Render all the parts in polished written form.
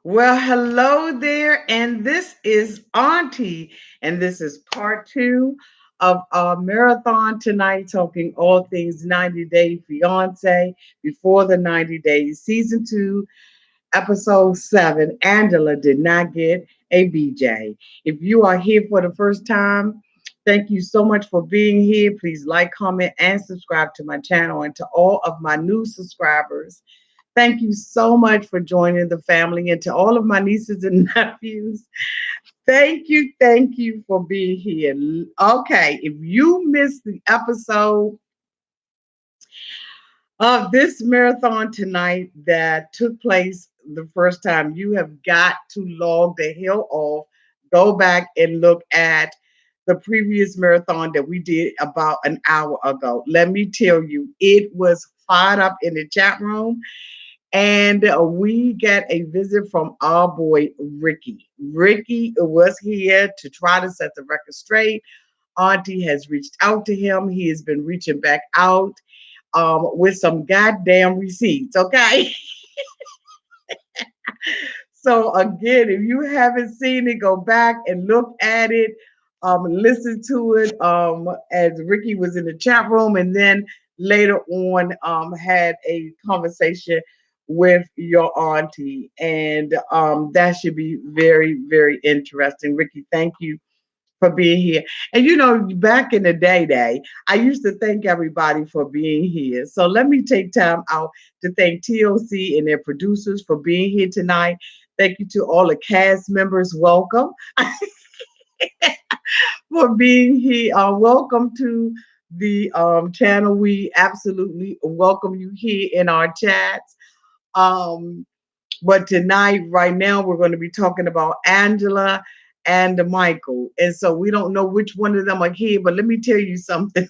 Well, hello there, and this is Auntie, and this is part two of our marathon tonight, talking all things 90 Day Fiance before the 90 days, season two, episode seven. Angela did not get a BJ. If you are here for the first time, thank you so much for being here. Please like, comment, and subscribe to my channel, and to all of my new subscribers. Thank you so much for joining the family, and to all of my nieces and nephews. Thank you for being here. Okay, if you missed the episode of this marathon tonight that took place the first time, you have got to log the hell off, go back and look at the previous marathon that we did about an hour ago. Let me tell you, it was fired up in the chat room. And we get a visit from our boy Ricky. Ricky was here to try to set the record straight. Auntie has reached out to him. He has been reaching back out with some goddamn receipts. Okay. So again, if you haven't seen it, go back and look at it. Listen to it as Ricky was in the chat room, and then later on had a conversation with your auntie, and that should be very, very interesting. Ricky, thank you for being here. And back in the day, I used to thank everybody for being here. So let me take time out to thank TLC and their producers for being here tonight. Thank you to all the cast members. Welcome for being here. Welcome to the channel. We absolutely welcome you here in our chats. Um, but tonight, right now, we're going to be talking about Angela and Michael. And so we don't know which one of them are here, but let me tell you something.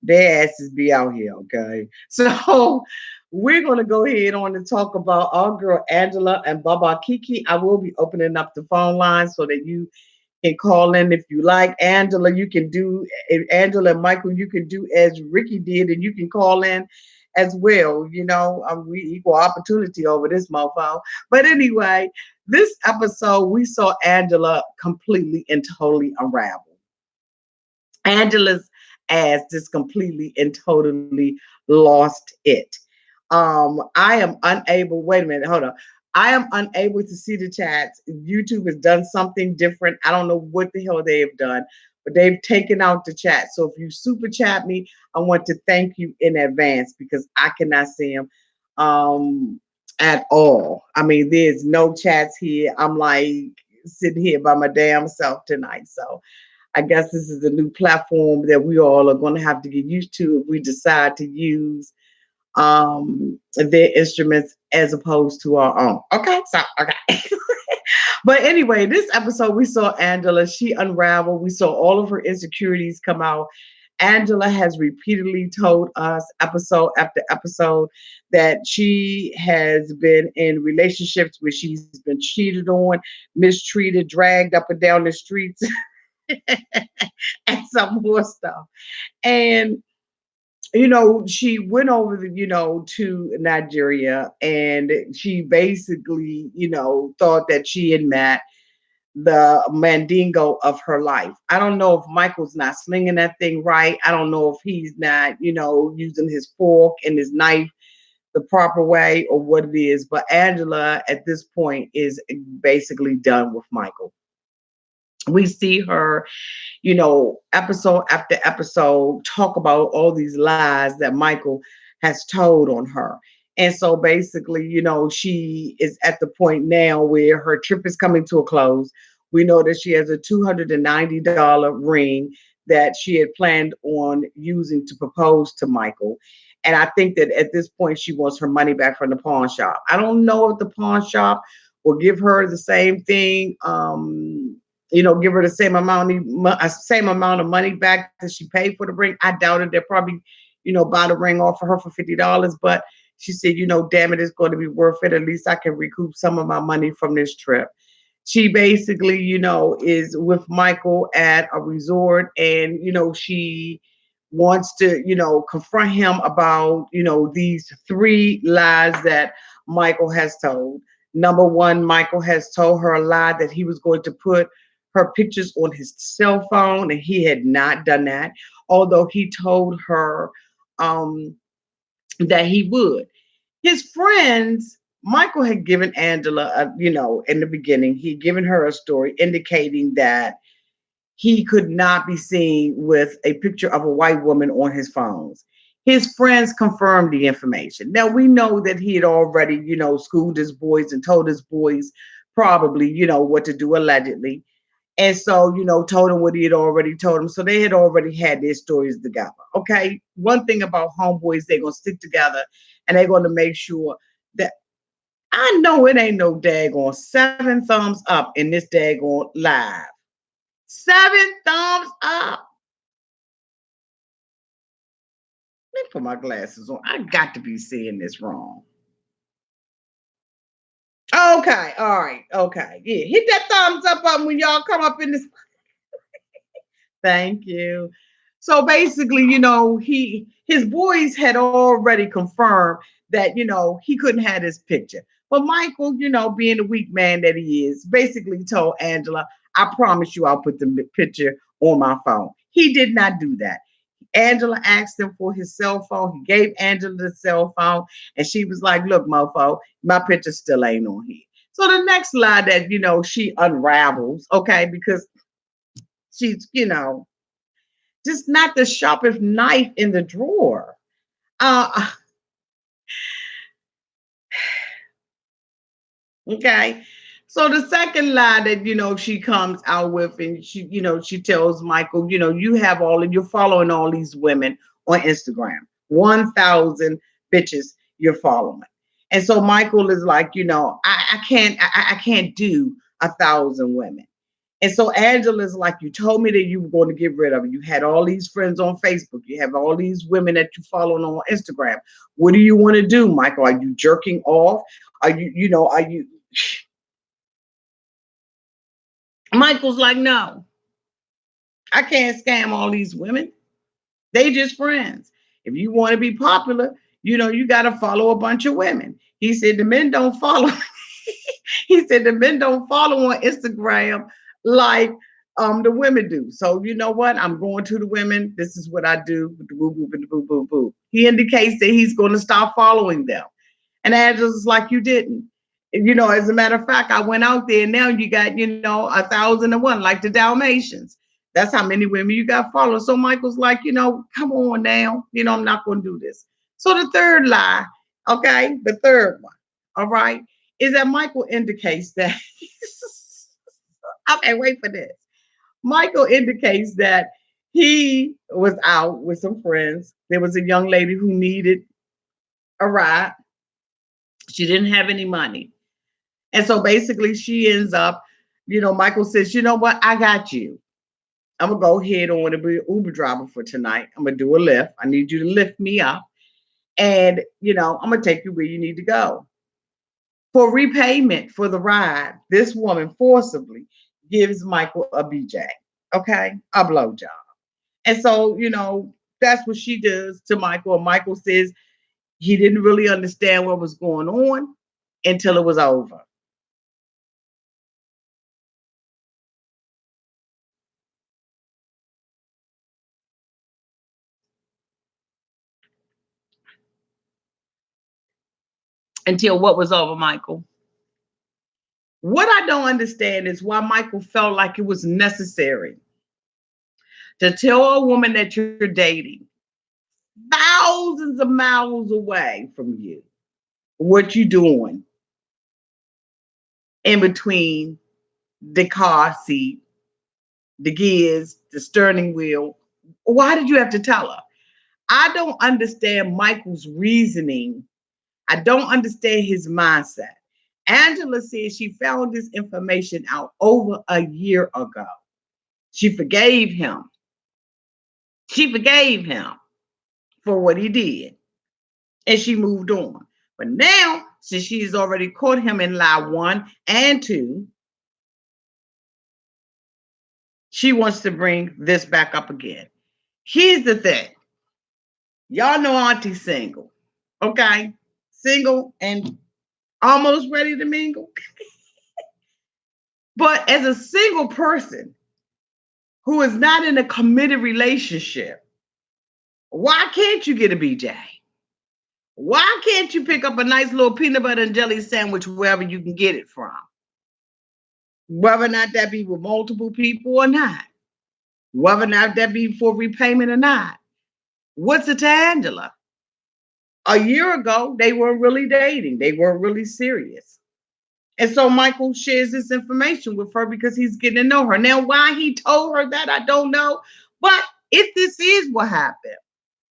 Their asses be out here, okay? So we're going to go ahead on and talk about our girl Angela and Baba Kiki. I will be opening up the phone line so that you can call in if you like. Angela, you can do, Angela and Michael, you can do as Ricky did, and you can call in as well. We equal opportunity over this mofo. But anyway, this episode, we saw Angela completely and totally unravel. Angela's ass just completely and totally lost it. I am unable, wait a minute, hold on. I am unable to see the chats. YouTube has done something different. I don't know what the hell they have done, but they've taken out the chat. So if you super chat me, I want to thank you in advance because I cannot see them at all. I mean, there's no chats here. I'm like sitting here by my damn self tonight. So I guess this is a new platform that we all are going to have to get used to if we decide to use their instruments as opposed to our own. Okay, so okay. But anyway, this episode we saw Angela. She unraveled. We saw all of her insecurities come out. Angela has repeatedly told us episode after episode that she has been in relationships where she's been cheated on, mistreated, dragged up and down the streets, and some more stuff. And she went over to Nigeria, and she basically, thought that she had met the mandingo of her life. I don't know if Michael's not slinging that thing right. I don't know if he's not, using his fork and his knife the proper way or what it is. But Angela at this point is basically done with Michael. We see her, episode after episode talk about all these lies that Michael has told on her. And so basically, she is at the point now where her trip is coming to a close. We know that she has a $290 ring that she had planned on using to propose to Michael. And I think that at this point, she wants her money back from the pawn shop. I don't know if the pawn shop will give her the same thing. Give her the same amount of money back that she paid for the ring. I doubt it. They'll probably, buy the ring off for her for $50. But she said, damn it, it's going to be worth it. At least I can recoup some of my money from this trip. She basically, is with Michael at a resort, and she wants to, confront him about, these three lies that Michael has told. Number one, Michael has told her a lie that he was going to put her pictures on his cell phone, and he had not done that. Although he told her um, that he would. His friends, Michael had given Angela, in the beginning, he had given her a story indicating that he could not be seen with a picture of a white woman on his phones. His friends confirmed the information. Now we know that he had already, schooled his boys and told his boys probably, what to do allegedly. And so, told him what he had already told him. So they had already had their stories together. Okay. One thing about homeboys, they're going to stick together and they're going to make sure that I know it ain't no daggone 7 thumbs up in this daggone live. 7 thumbs up. Let me put my glasses on. I got to be seeing this wrong. Okay, all right, okay. Yeah, hit that thumbs up button when y'all come up in this. Thank you. So basically, his boys had already confirmed that he couldn't have his picture. But Michael, being the weak man that he is, basically told Angela, "I promise you, I'll put the picture on my phone." He did not do that. Angela asked him for his cell phone. He gave Angela the cell phone, and she was like, "Look, mofo, my picture still ain't on here." So the next lie that she unravels, okay, because she's just not the sharpest knife in the drawer. Uh, okay. So the second lie that she comes out with, and she tells Michael, you have you're following all these women on Instagram, 1,000 bitches you're following, and so Michael is like, I can't do 1,000 women. And so Angela's like, you told me that you were going to get rid of it. You had all these friends on Facebook. You have all these women that you follow on Instagram. What do you want to do, Michael? Are you jerking off? Are are you? Michael's like, no, I can't scam all these women. They just friends. If you want to be popular, you got to follow a bunch of women. He said the men don't follow. He said the men don't follow on Instagram like the women do. So you know what? I'm going to the women. This is what I do with the boo boo and the boo boo boo. He indicates that he's going to stop following them. And Angela's like, you didn't. As a matter of fact, I went out there and now you got, 1,001, like the Dalmatians. That's how many women you got following. So Michael's like, come on now. I'm not going to do this. So the third lie, okay, the third one, all right, is that Michael indicates that I can't wait for this. Michael indicates that he was out with some friends. There was a young lady who needed a ride. She didn't have any money. And so basically she ends up, Michael says, you know what? I got you. I'm going to go ahead on to be an Uber driver for tonight. I'm going to do a lift. I need you to lift me up. And, I'm going to take you where you need to go. For repayment for the ride, this woman forcibly gives Michael a BJ, okay, a blowjob. And so, that's what she does to Michael. And Michael says he didn't really understand what was going on until it was over. Until what was over, Michael? What I don't understand is why Michael felt like it was necessary to tell a woman that you're dating thousands of miles away from you what you doing in between the car seat, the gears, the steering wheel. Why did you have to tell her? I don't understand Michael's reasoning. I don't understand his mindset. Angela says she found this information out over a year ago. She forgave him. She forgave him for what he did. And she moved on. But now, since she's already caught him in lie 1 and 2, she wants to bring this back up again. Here's the thing. Y'all know Auntie's single. Okay? Single and almost ready to mingle. But as a single person who is not in a committed relationship, why can't you get a BJ? Why can't you pick up a nice little peanut butter and jelly sandwich wherever you can get it from? Whether or not that be with multiple people or not, whether or not that be for repayment or not. What's it to Angela? A year ago, they weren't really dating. They weren't really serious. And so Michael shares this information with her because he's getting to know her. Now, why he told her that, I don't know. But if this is what happened,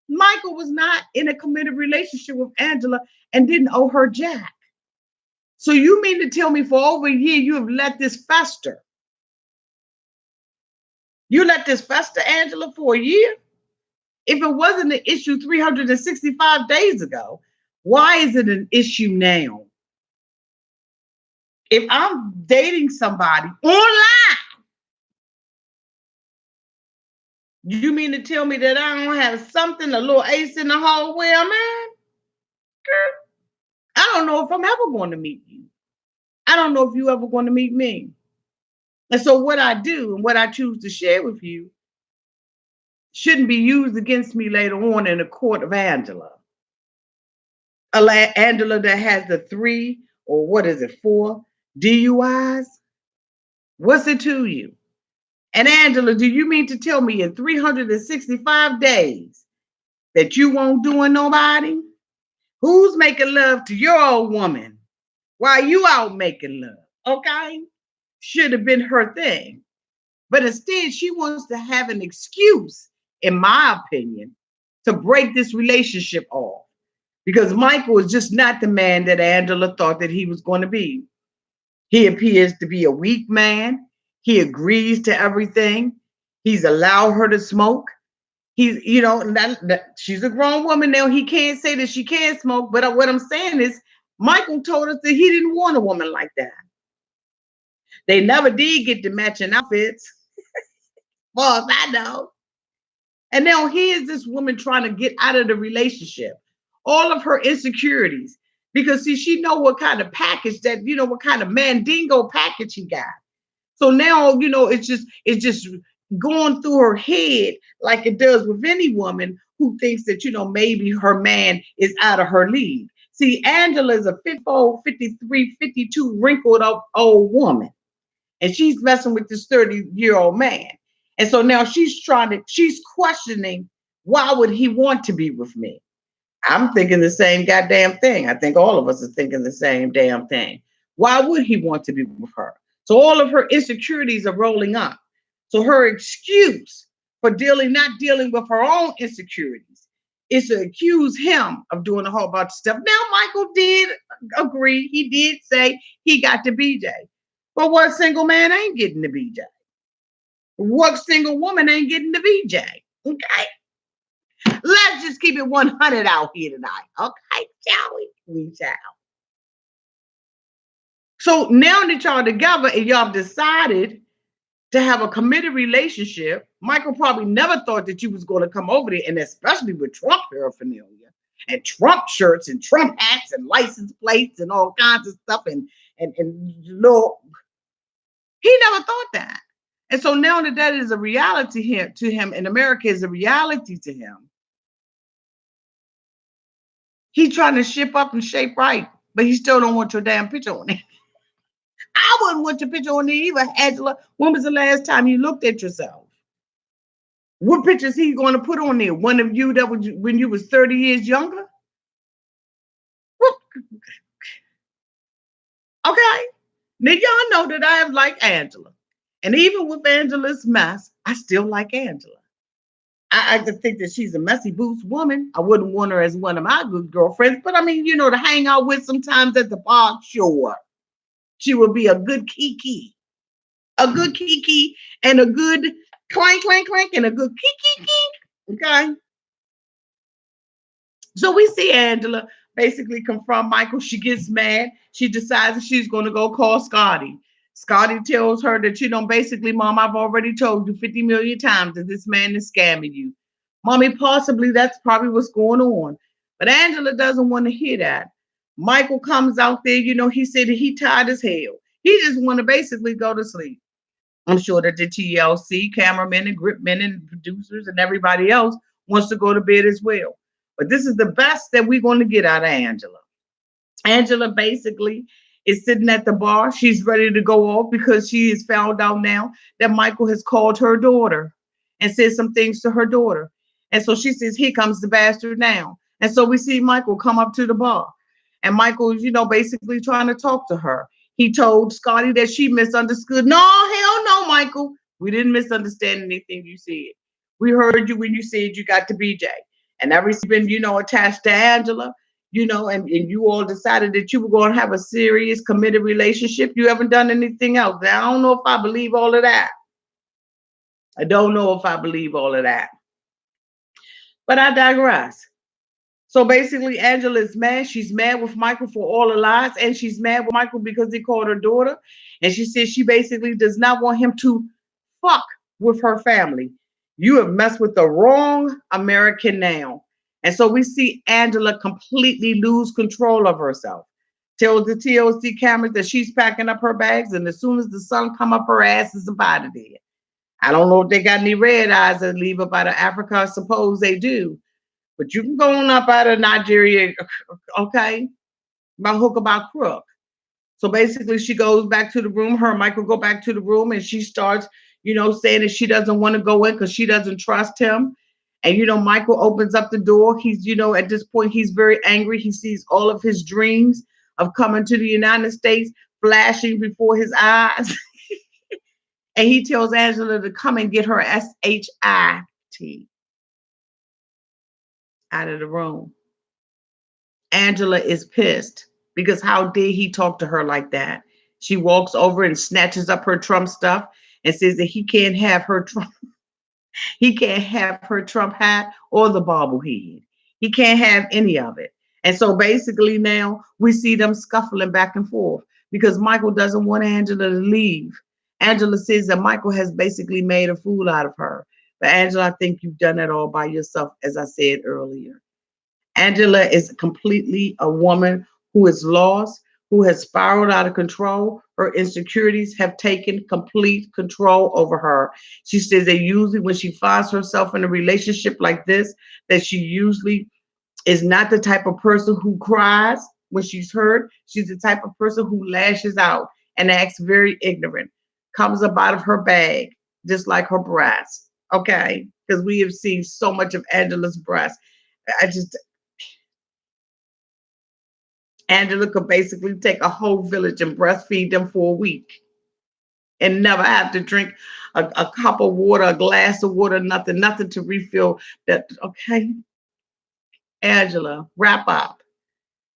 Michael was not in a committed relationship with Angela and didn't owe her jack. So you mean to tell me for over a year you have let this fester? You let this fester, Angela, for a year? If it wasn't an issue 365 days ago, why is it an issue now? If I'm dating somebody online, you mean to tell me that I don't have something, a little ace in the hole where I'm at? Girl, I don't know if I'm ever going to meet you. I don't know if you ever going to meet me. And so what I do and what I choose to share with you shouldn't be used against me later on in the court of Angela. Angela that has the 3 or what is it, 4 DUIs. What's it to you? And Angela, do you mean to tell me in 365 days that you won't doing nobody? Who's making love to your old woman while you out making love? Okay? Should have been her thing. But instead, she wants to have an excuse, in my opinion, to break this relationship off. Because Michael is just not the man that Angela thought that he was going to be. He appears to be a weak man. He agrees to everything. He's allowed her to smoke. He's, she's a grown woman now. He can't say that she can't smoke. But what I'm saying is, Michael told us that he didn't want a woman like that. They never did get the matching outfits, far as I know. And now here's this woman trying to get out of the relationship. All of her insecurities, because see, she know what kind of package that, what kind of mandingo package he got. So now, it's just going through her head like it does with any woman who thinks that, maybe her man is out of her league. See, Angela is a 54, 53, 52 wrinkled up old woman, and she's messing with this 30-year-old man. And so now she's questioning, why would he want to be with me? I'm thinking the same goddamn thing. I think all of us are thinking the same damn thing. Why would he want to be with her? So all of her insecurities are rolling up. So her excuse for not dealing with her own insecurities is to accuse him of doing a whole bunch of stuff. Now, Michael did agree. He did say he got the BJ. But what single man ain't getting the BJ? What single woman ain't getting the BJ? Okay. Let's just keep it 100 out here tonight. Okay, shall we? We shall. So now that y'all together and y'all decided to have a committed relationship, Michael probably never thought that you was going to come over there, and especially with Trump paraphernalia and Trump shirts and Trump hats and license plates and all kinds of stuff and little. He never thought that. And so now that is a reality to him, and America is a reality to him. He's trying to ship up and shape right, but he still don't want your damn picture on it. I wouldn't want your picture on there either, Angela. When was the last time you looked at yourself? What pictures he going to put on there? One of you that was when you was 30 years younger? Okay. Now y'all know that I am like Angela. And even with Angela's mess, I still like Angela. I just think that she's a messy boots woman. I wouldn't want her as one of my good girlfriends, but I mean, to hang out with sometimes at the park, sure. She would be a good kiki. A good kiki and a good clank, clank, clank, and a good kiki kink. Okay. So we see Angela basically confront Michael. She gets mad. She decides that she's going to go call Scotty. Scotty tells her that, basically, Mom, I've already told you 50 million times that this man is scamming you. Mommy, possibly that's probably what's going on. But Angela doesn't want to hear that. Michael comes out there, he said he tired as hell. He just want to basically go to sleep. I'm sure that the TLC cameramen and grip men and producers and everybody else wants to go to bed as well. But this is the best that we're going to get out of Angela. Angela basically is sitting at the bar. She's ready to go off because she has found out now that Michael has called her daughter and said some things to her daughter. And so she says, here comes the bastard now. And so we see Michael come up to the bar. And Michael's, basically trying to talk to her. He told Scotty that she misunderstood. No, hell no, Michael. We didn't misunderstand anything you said. We heard you when you said you got to BJ. And ever since you've been, attached to Angela, and you all decided that you were going to have a serious committed relationship. You haven't done anything else. Now, I don't know if I believe all of that. I don't know if I believe all of that. But I digress. So basically, Angela is mad. She's mad with Michael for all the lies, and she's mad with Michael because he called her daughter. And she says she basically does not want him to fuck with her family. You have messed with the wrong American now. And so we see Angela completely lose control of herself. Tells the TLC cameras that she's packing up her bags, and as soon as the sun come up, her ass is about it. I don't know if they got any red eyes that leave up out of Africa. I suppose they do. But you can go on up out of Nigeria, okay, by hook or by crook. So basically, she goes back to the room. Her and Michael go back to the room, and she starts, saying that she doesn't want to go in because she doesn't trust him. And Michael opens up the door. He's, at this point, he's very angry. He sees all of his dreams of coming to the United States flashing before his eyes. And he tells Angela to come and get her SHIT out of the room. Angela is pissed because how dare he talk to her like that? She walks over and snatches up her Trump stuff and says that he can't have her Trump. He can't have her Trump hat or the bobblehead. He can't have any of it. And so basically now we see them scuffling back and forth because Michael doesn't want Angela to leave. Angela says that Michael has basically made a fool out of her. But Angela, I think you've done it all by yourself, as I said earlier. Angela is completely a woman who is lost, who has spiraled out of control. Her insecurities have taken complete control over her. She says that usually when she finds herself in a relationship like this, that she usually is not the type of person who cries when she's hurt. She's the type of person who lashes out and acts very ignorant, comes up out of her bag, just like her breasts. Okay, because we have seen so much of Angela's breasts. I just Angela could basically take a whole village and breastfeed them for a week and never have to drink a cup of water, a glass of water, nothing to refill that. Okay, Angela, wrap up.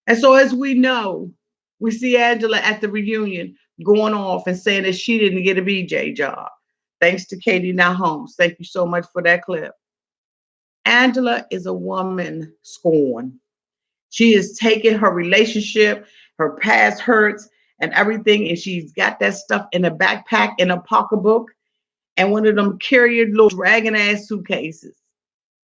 And so, as we know, we see Angela at the reunion going off and saying that she didn't get a BJ job. Thanks to Katie Now Holmes. Thank you so much for that clip. Angela is a woman scorned. She is taking her relationship, her past hurts, and everything, and she's got that stuff in a backpack, in a pocketbook, and one of them carrier little dragging ass suitcases.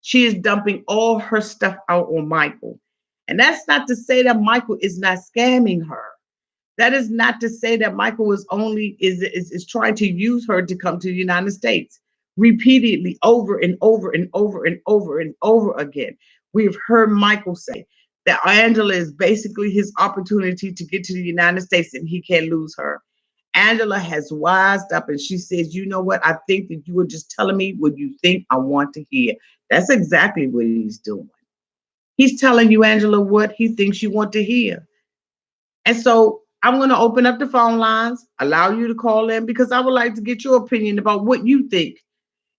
She is dumping all her stuff out on Michael. And that's not to say that Michael is not scamming her. That is not to say that Michael is trying to use her to come to the United States repeatedly over and over and over and over and over again. We've heard Michael say that Angela is basically his opportunity to get to the United States and he can't lose her. Angela has wised up and she says, you know what? I think that you were just telling me what you think I want to hear. That's exactly what he's doing. He's telling you, Angela, what he thinks you want to hear. And so I'm going to open up the phone lines, allow you to call in because I would like to get your opinion about what you think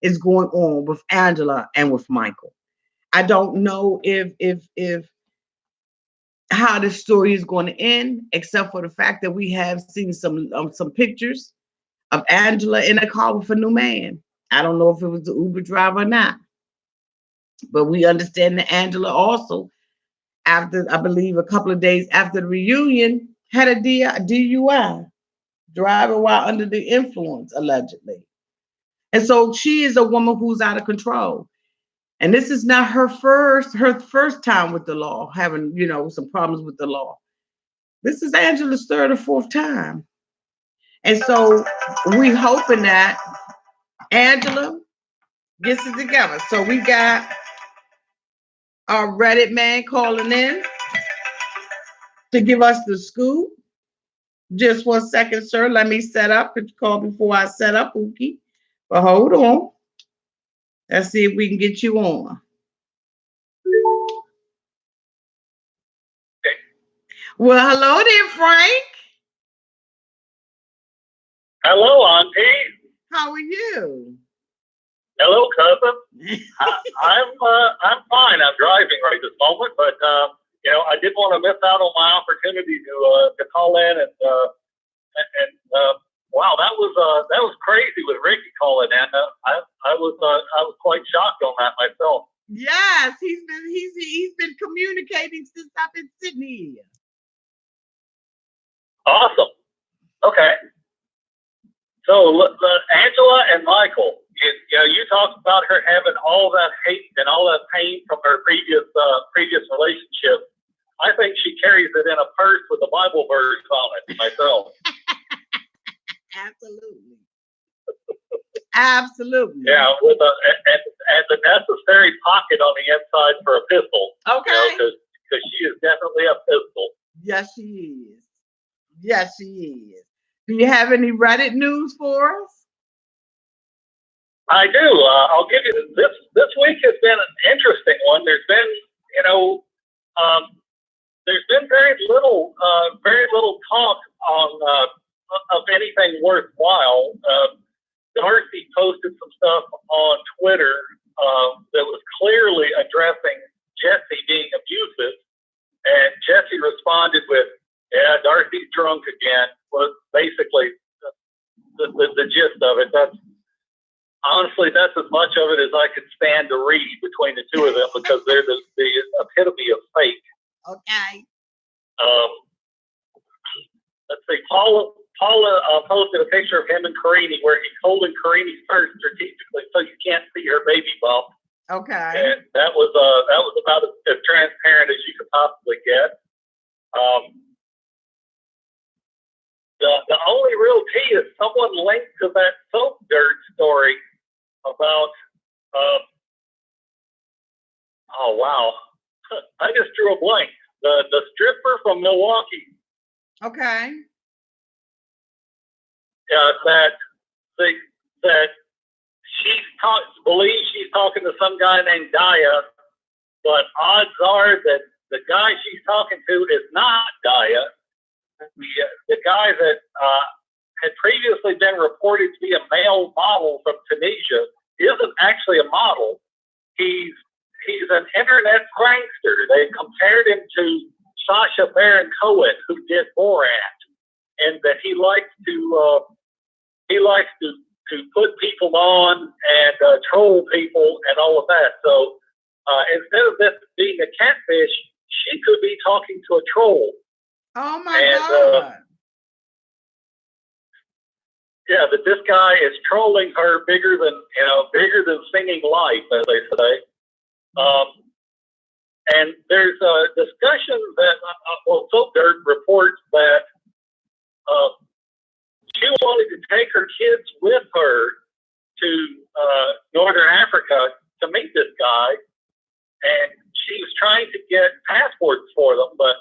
is going on with Angela and with Michael. I don't know if how this story is going to end, except for the fact that we have seen some pictures of Angela in a car with a new man. I don't know if it was the Uber driver or not, but we understand that Angela also, after I believe a couple of days after the reunion, had a DUI, driving while under the influence, allegedly. And so she is a woman who's out of control. And this is not her first time with the law, having, some problems with the law. This is Angela's third or fourth time. And so we hoping that Angela gets it together. So we got our Reddit man calling in to give us the scoop. Just 1 second, sir. Let me set up. Could you call before I set up, Ookie? But hold on. Let's see if we can get you on. Well, hello there, Frank. Hello, Auntie. How are you? Hello, cousin. I'm fine. I'm driving right this moment, but I didn't want to miss out on my opportunity to call in and wow, that was crazy with Ricky calling in. I was quite shocked on that myself. Yes, he's been communicating since I've been sitting here. Awesome. Okay. So Angela and Michael, you talked about her having all that hate and all that pain from her previous relationship. I think she carries it in a purse with a Bible verse on it myself. Absolutely. Absolutely. Yeah, with the necessary pocket on the inside for a pistol. Okay. Because she is definitely a pistol. Yes, she is. Yes, she is. Do you have any Reddit news for us? I do. I'll give you this week has been an interesting one. There's been, there's been very little talk on of anything worthwhile. Darcy posted some stuff on Twitter that was clearly addressing Jesse being abusive, and Jesse responded with, "Yeah, Darcy's drunk again." Was basically the gist of it. That's as much of it as I could stand to read between the two of them because they're the epitome of fake. Okay. Let's see. Paula posted a picture of him and Karini where he's holding Karini's purse strategically so you can't see her baby bump. Okay. And that was about as transparent as you could possibly get. The only real tea is someone linked to that soap dirt story about oh wow, I just drew a blank. The stripper from Milwaukee. Okay. That believes she's talking to some guy named Daya, but odds are that the guy she's talking to is not Daya. The guy that had previously been reported to be a male model from Tunisia isn't actually a model. He's an internet prankster. They compared him to Sacha Baron Cohen, who did Borat, and that he likes to put people on and troll people and all of that. So instead of this being a catfish, she could be talking to a troll. Oh my God. Yeah, that this guy is trolling her bigger than singing life, as they say. And there's a discussion that Soap Dirt reports that she wanted to take her kids with her to Northern Africa to meet this guy, and she was trying to get passports for them. But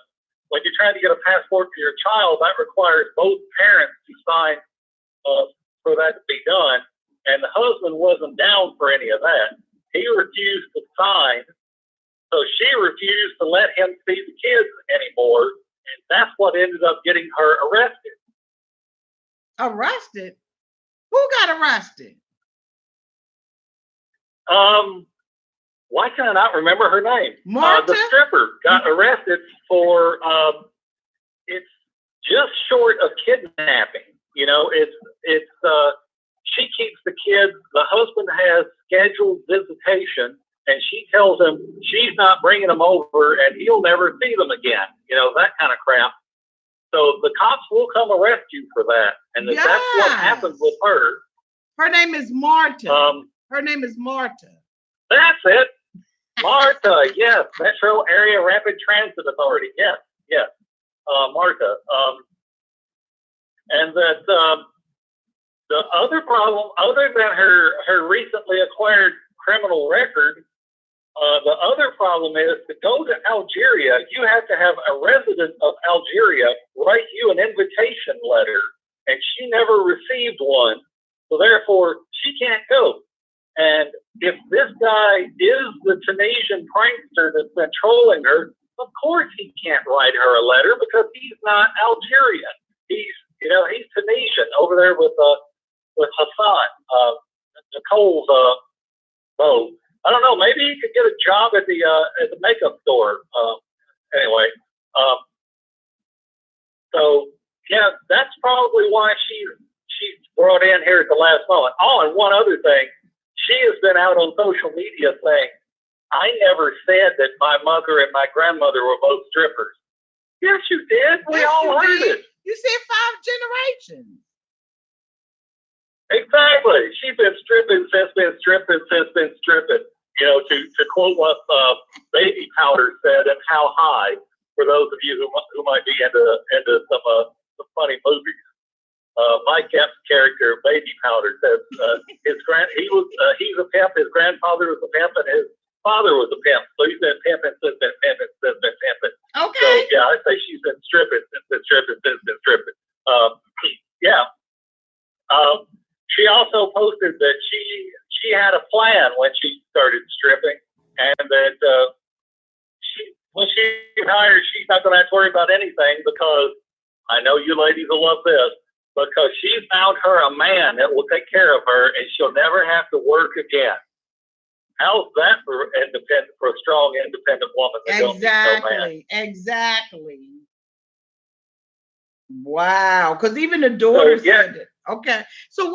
when you're trying to get a passport for your child, that requires both parents to sign for that to be done. And the husband wasn't down for any of that. He refused to sign, so she refused to let him see the kids anymore, and that's what ended up getting her arrested. Arrested? Who got arrested? Why can I not remember her name? Marta? The stripper got arrested for it's just short of kidnapping. It's she keeps the kids. The husband has scheduled visitation, and she tells him she's not bringing them over, and he'll never see them again. That kind of crap. So the cops will come arrest you for that, and that's what happened with her. Her name is Marta. Her name is Marta. That's it, Marta. Yes, Metro Area Rapid Transit Authority. Yes. Martha. And that the other problem, other than her recently acquired criminal record, the other problem is to go to Algeria, you have to have a resident of Algeria write you an invitation letter, and she never received one, so therefore she can't go. And if this guy is the Tunisian prankster that's been trolling her, of course he can't write her a letter because he's not Algerian. He's Tunisian over there with Hassan, Nicole's beau. I don't know. Maybe he could get a job at the makeup store. Anyway, so yeah, that's probably why she's brought in here at the last moment. Oh, and one other thing, she has been out on social media saying, "I never said that my mother and my grandmother were both strippers." Yes, you did. We all heard it. You said 5 generations. Exactly. She's been stripping since been stripping. You know, to quote what Baby Powder said, and How High, for those of you who might be into some funny movies. Mike Epps' character, Baby Powder, says he's a pimp, his grandfather was a pimp, and his father was a pimp. So he's been pimping since been pimping since been pimping. Okay. So yeah, I say she's been stripping since been stripping since been stripping. Yeah. She also posted that she had a plan when she started stripping, and that when she retires, she's not going to have to worry about anything, because I know you ladies will love this, because she found her a man that will take care of her, and she'll never have to work again. How's that for a strong, independent woman that don't need no man? Exactly. Wow. Because even the daughter said it. Okay. So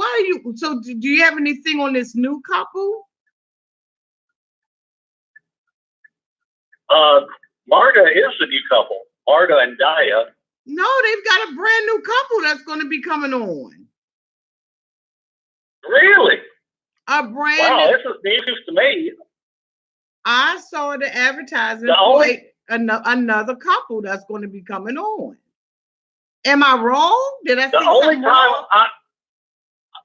do you have anything on this new couple? Marta is the new couple. Marta and Daya. No, they've got a brand new couple that's going to be coming on. Really? A brand Wow, this is news to me. I saw the advertisement another couple that's going to be coming on. Am I wrong? Did I see something wrong?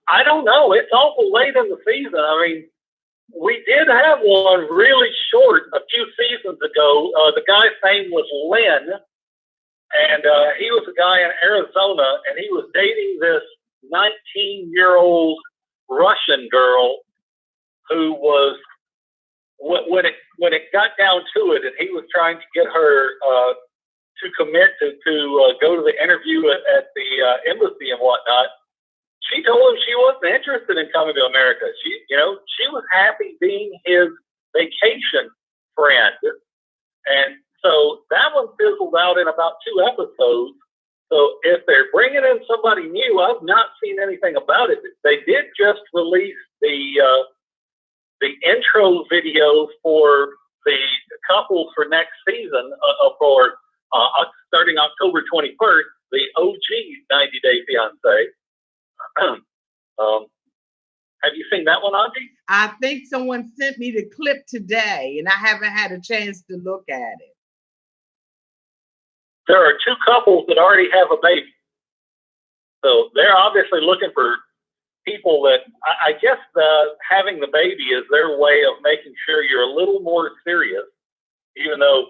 I don't know. It's awful late in the season. I mean, we did have one really short a few seasons ago. The guy's name was Lynn, and he was a guy in Arizona, and he was dating this 19-year-old Russian girl who was, when it got down to it, and he was trying to get her to commit to go to the interview at the embassy and whatnot, she told him she wasn't interested in coming to America. She was happy being his vacation friend. And so that one fizzled out in about 2 episodes. So if they're bringing in somebody new, I've not seen anything about it. They did just release the intro video for the couple for next season for starting October 21st, the OG 90 Day Fiancé. Have you seen that one, Auntie? I think someone sent me the clip today, and I haven't had a chance to look at it. There are 2 couples that already have a baby. So they're obviously looking for people that, I guess having the baby is their way of making sure you're a little more serious, even though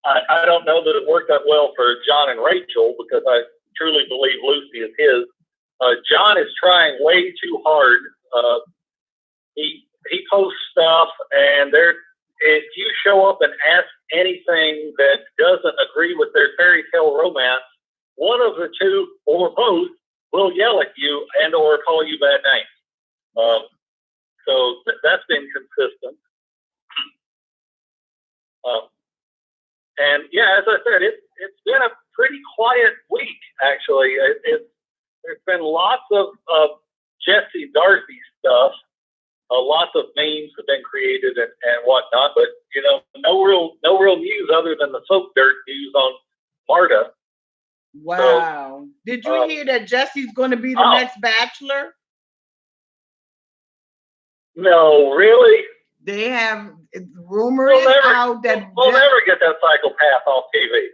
I don't know that it worked out well for John and Rachel, because I truly believe Lucy is his. John is trying way too hard. He posts stuff, and if you show up and ask anything that doesn't agree with their fairy tale romance, one of the 2 or both will yell at you and or call you bad names. So that's been consistent. And yeah, as I said, it's been a pretty quiet week, actually. There's been lots of Jesse Darcy stuff. Lots of memes have been created and whatnot, but no real news other than the soap dirt news on Marta. Wow! So, did you hear that Jesse's going to be the next Bachelor? No, really. They have rumors out that we'll never get that psychopath off TV.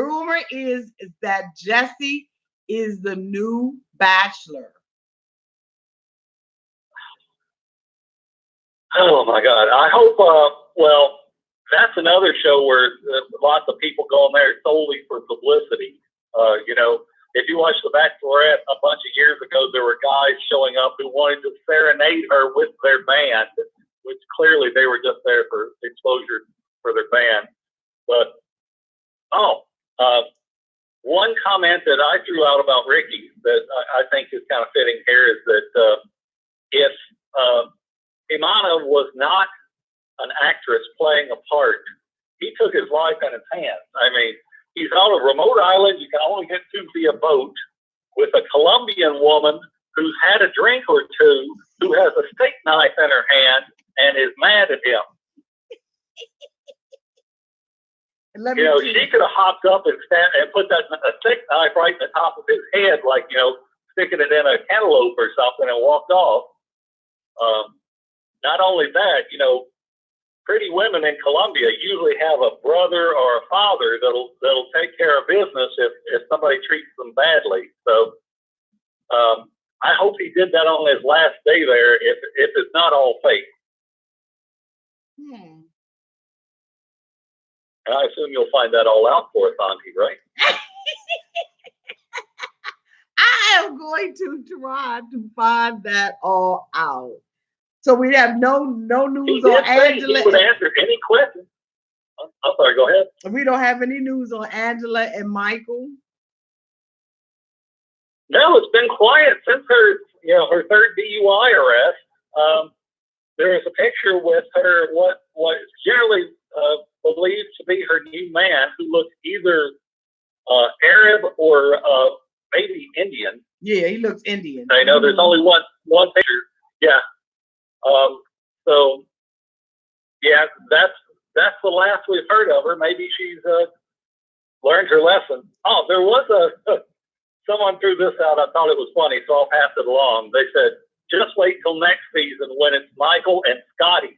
rumor is that Jesse is the new Bachelor. Oh my God! I hope. Well, that's another show where lots of people go on there solely for publicity. You know, if you watch The Bachelorette a bunch of years ago, there were guys showing up who wanted to serenade her with their band, which clearly they were just there for exposure for their band. But one comment that I threw out about Ricky that I think is kind of fitting here is that if Imana was not an actress playing a part, he took his life in his hands. I mean, he's on a remote island you can only get to via boat with a Colombian woman who's had a drink or two, who has a steak knife in her hand and is mad at him. You know, she could have hopped up and put a steak knife right in the top of his head, like, you know, sticking it in a cantaloupe or something, and walked off. Not only that, you know, pretty women in Colombia usually have a brother or a father that'll take care of business if somebody treats them badly. So I hope he did that on his last day there, if it's not all fake. And I assume you'll find that all out for us, Auntie, right? I am going to try to find that all out. So we have no news on Angela. He would answer any question. I'm sorry, go ahead. We don't have any news on Angela and Michael. No, it's been quiet since her third DUI arrest. There is a picture with her, what is generally believed to be her new man, who looks either Arab or maybe Indian. Yeah, he looks Indian. I know there's only one picture. Yeah. So yeah, that's the last we've heard of her. Maybe she's learned her lesson. Oh, there was someone threw this out. I thought it was funny, so I'll pass it along. They said, just wait till next season when it's Michael and Scotty.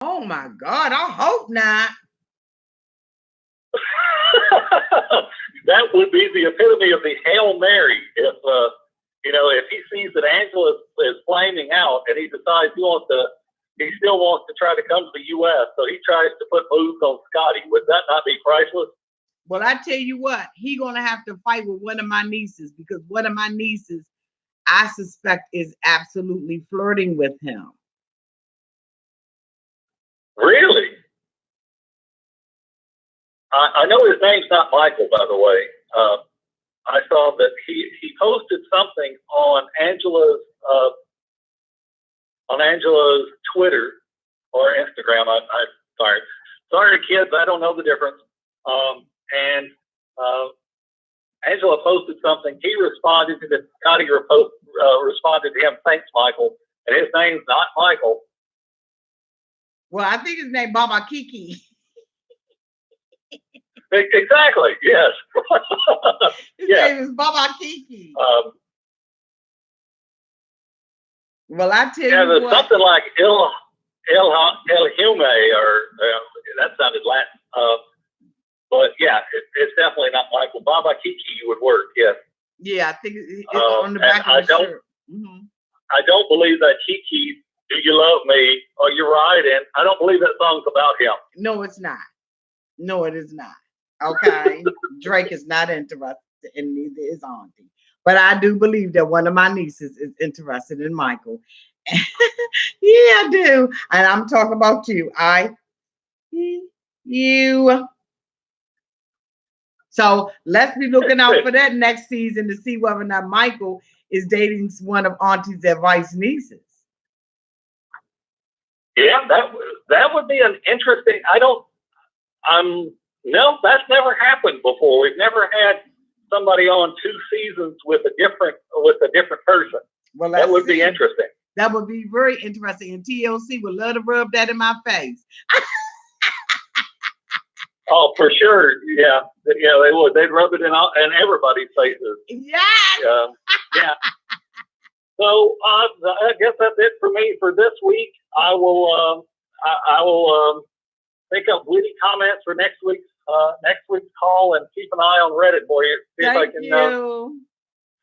Oh my God, I hope not. That would be the epitome of the Hail Mary. If he sees that Angela is flaming out and he decides he still wants to try to come to the U.S., so he tries to put moves on Scotty. Would that not be priceless? Well, I tell you what, he's going to have to fight with one of my nieces, because one of my nieces, I suspect, is absolutely flirting with him. Really? I know his name's not Michael, by the way. I saw that he posted something on Angela's Twitter or Instagram. I'm sorry, kids, I don't know the difference. And Angela posted something. He responded to it. Scotty responded to him, "Thanks, Michael." And his name's not Michael. Well, I think his name Baba Kiki. Exactly. Yes. His name is Baba Kiki. Well, I tell you there's what. Something like El Hume, or that sounded Latin. But yeah, it's definitely not Michael. Baba Kiki would work. Yes. Yeah, I think it's on the back of the shirt. Mm-hmm. I don't believe that Kiki, "Do You Love Me?" or "You're Right," and I don't believe that song's about him. No, it's not. No, it is not. Okay. Drake is not interested, and neither is Auntie. But I do believe that one of my nieces is interested in Michael. Yeah, I do. And I'm talking about you. You. So let's be looking out for that next season to see whether or not Michael is dating one of Auntie's advice nieces. Yeah, that would be an interesting. No, that's never happened before. We've never had somebody on 2 seasons with a different person. Well, that would be interesting. That would be very interesting, and TLC would love to rub that in my face. Oh, for sure. Yeah, they would. They'd rub it in everybody's faces. Yes. Yeah. So I guess that's it for me for this week. I will think of witty comments for next week's next week's call and keep an eye on Reddit for you. See if I Thank can you.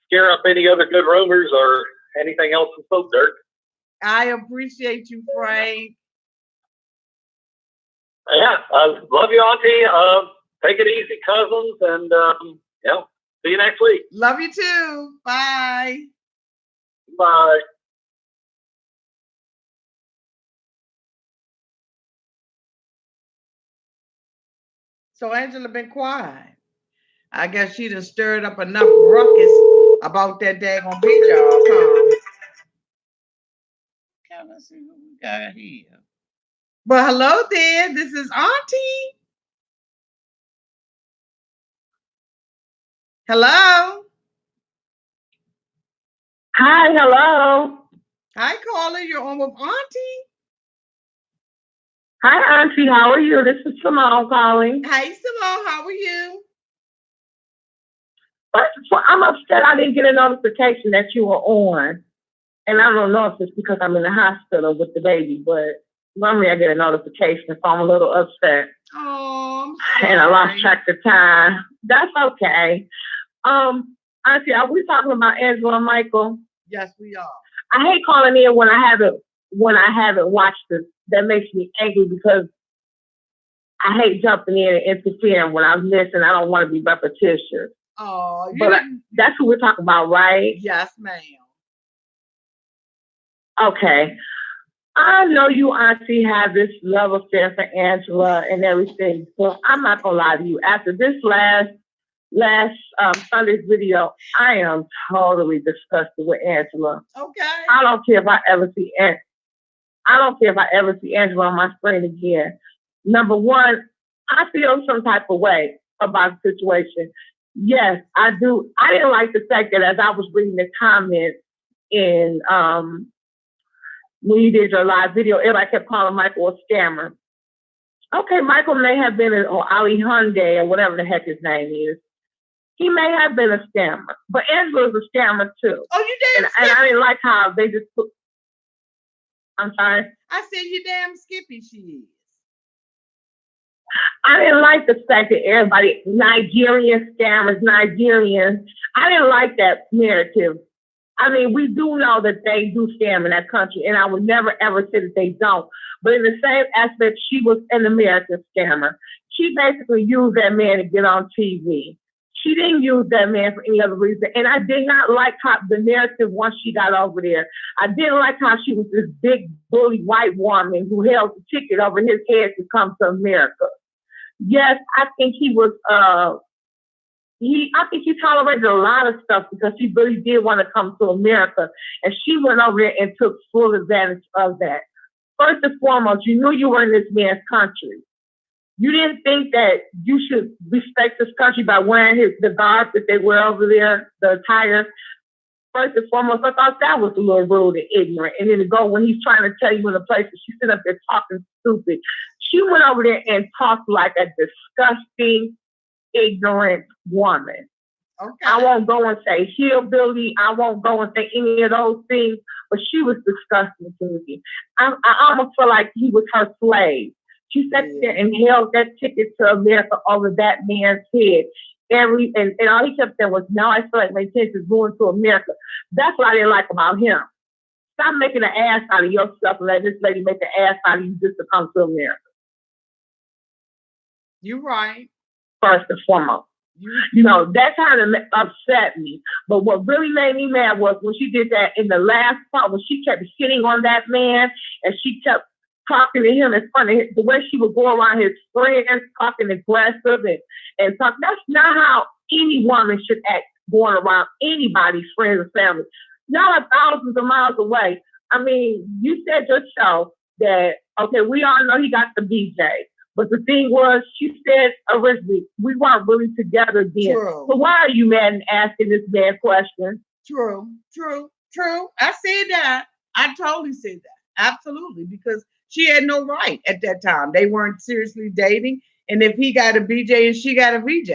scare up any other good rumors or anything else in folk dirt. I appreciate you, Frank. Yeah, I love you, Auntie. Take it easy, cousins, and yeah, see you next week. Love you too. Bye. Bye. So Angela been quiet. I guess she done stirred up enough ruckus about that daggone beat job, huh? Okay, let's see who we got here. Well, hello there. This is Auntie. Hello. Hi, hello. Hi, caller. You're on with Auntie. Hi, Auntie. How are you? This is Simone calling. Hey, Simone. How are you? First of all, I'm upset I didn't get a notification that you were on. And I don't know if it's because I'm in the hospital with the baby, but normally I get a notification, so I'm a little upset. Oh, and I lost track of time. That's okay. Auntie, are we talking about Angela and Michael? Yes, we are. I hate calling in when I haven't watched it. That makes me angry because I hate jumping in and interfering when I'm missing. I don't want to be repetitious. Oh, but that's who we're talking about, right? Yes, ma'am. Okay. I know you, Auntie, have this love affair for Angela and everything. So I'm not gonna lie to you. After this last Sunday's video, I am totally disgusted with Angela. Okay. I don't care if I ever see Angela on my screen again. Number one, I feel some type of way about the situation. Yes, I do. I didn't like the fact that as I was reading the comments in when you did your live video, everybody kept calling Michael a scammer. Okay, Michael may have been or Ali Hyundai or whatever the heck his name is. He may have been a scammer, but Angela's a scammer too. Oh, you damn! And I didn't like how they just put. I'm sorry. I said you damn skippy she is. I didn't like the fact that everybody, Nigerian scammers, Nigerians, I didn't like that narrative. I mean, we do know that they do scam in that country, and I would never ever say that they don't. But in the same aspect, she was an American scammer. She basically used that man to get on TV. She didn't use that man for any other reason. And I did not like how the narrative once she got over there. I didn't like how she was this big, bully white woman who held the ticket over his head to come to America. Yes, I think he was I think he tolerated a lot of stuff because he really did want to come to America. And she went over there and took full advantage of that. First and foremost, you knew you were in this man's country. You didn't think that you should respect this country by wearing the garb that they wear over there, the attire. First and foremost, I thought that was a little rude and ignorant. And then to go when he's trying to tell you in a place that she's sitting up there talking stupid. She went over there and talked like a disgusting, ignorant woman. Okay. I won't go and say hillbilly. I won't go and say any of those things, but she was disgusting to me. I almost feel like he was her slave. She sat there and held that ticket to America over that man's head. And all he kept saying was, "Now I feel like my chance is going to America." That's what I didn't like about him. Stop making an ass out of yourself and let this lady make an ass out of you just to come to America. You're right. First and foremost. You know, that kind of upset me. But what really made me mad was when she did that in the last part, when she kept sitting on that man and she kept talking to him in front of him, the way she would go around his friends, talking aggressive and talk. That's not how any woman should act going around anybody's friends or family. Y'all are thousands of miles away. I mean, you said yourself that, okay, we all know he got the BJ. But the thing was, she said originally, we weren't really together then. True. So why are you mad and asking this man questions? True. I said that. I totally said that. Absolutely. Because she had no right at that time. They weren't seriously dating. And if he got a BJ and she got a VJ,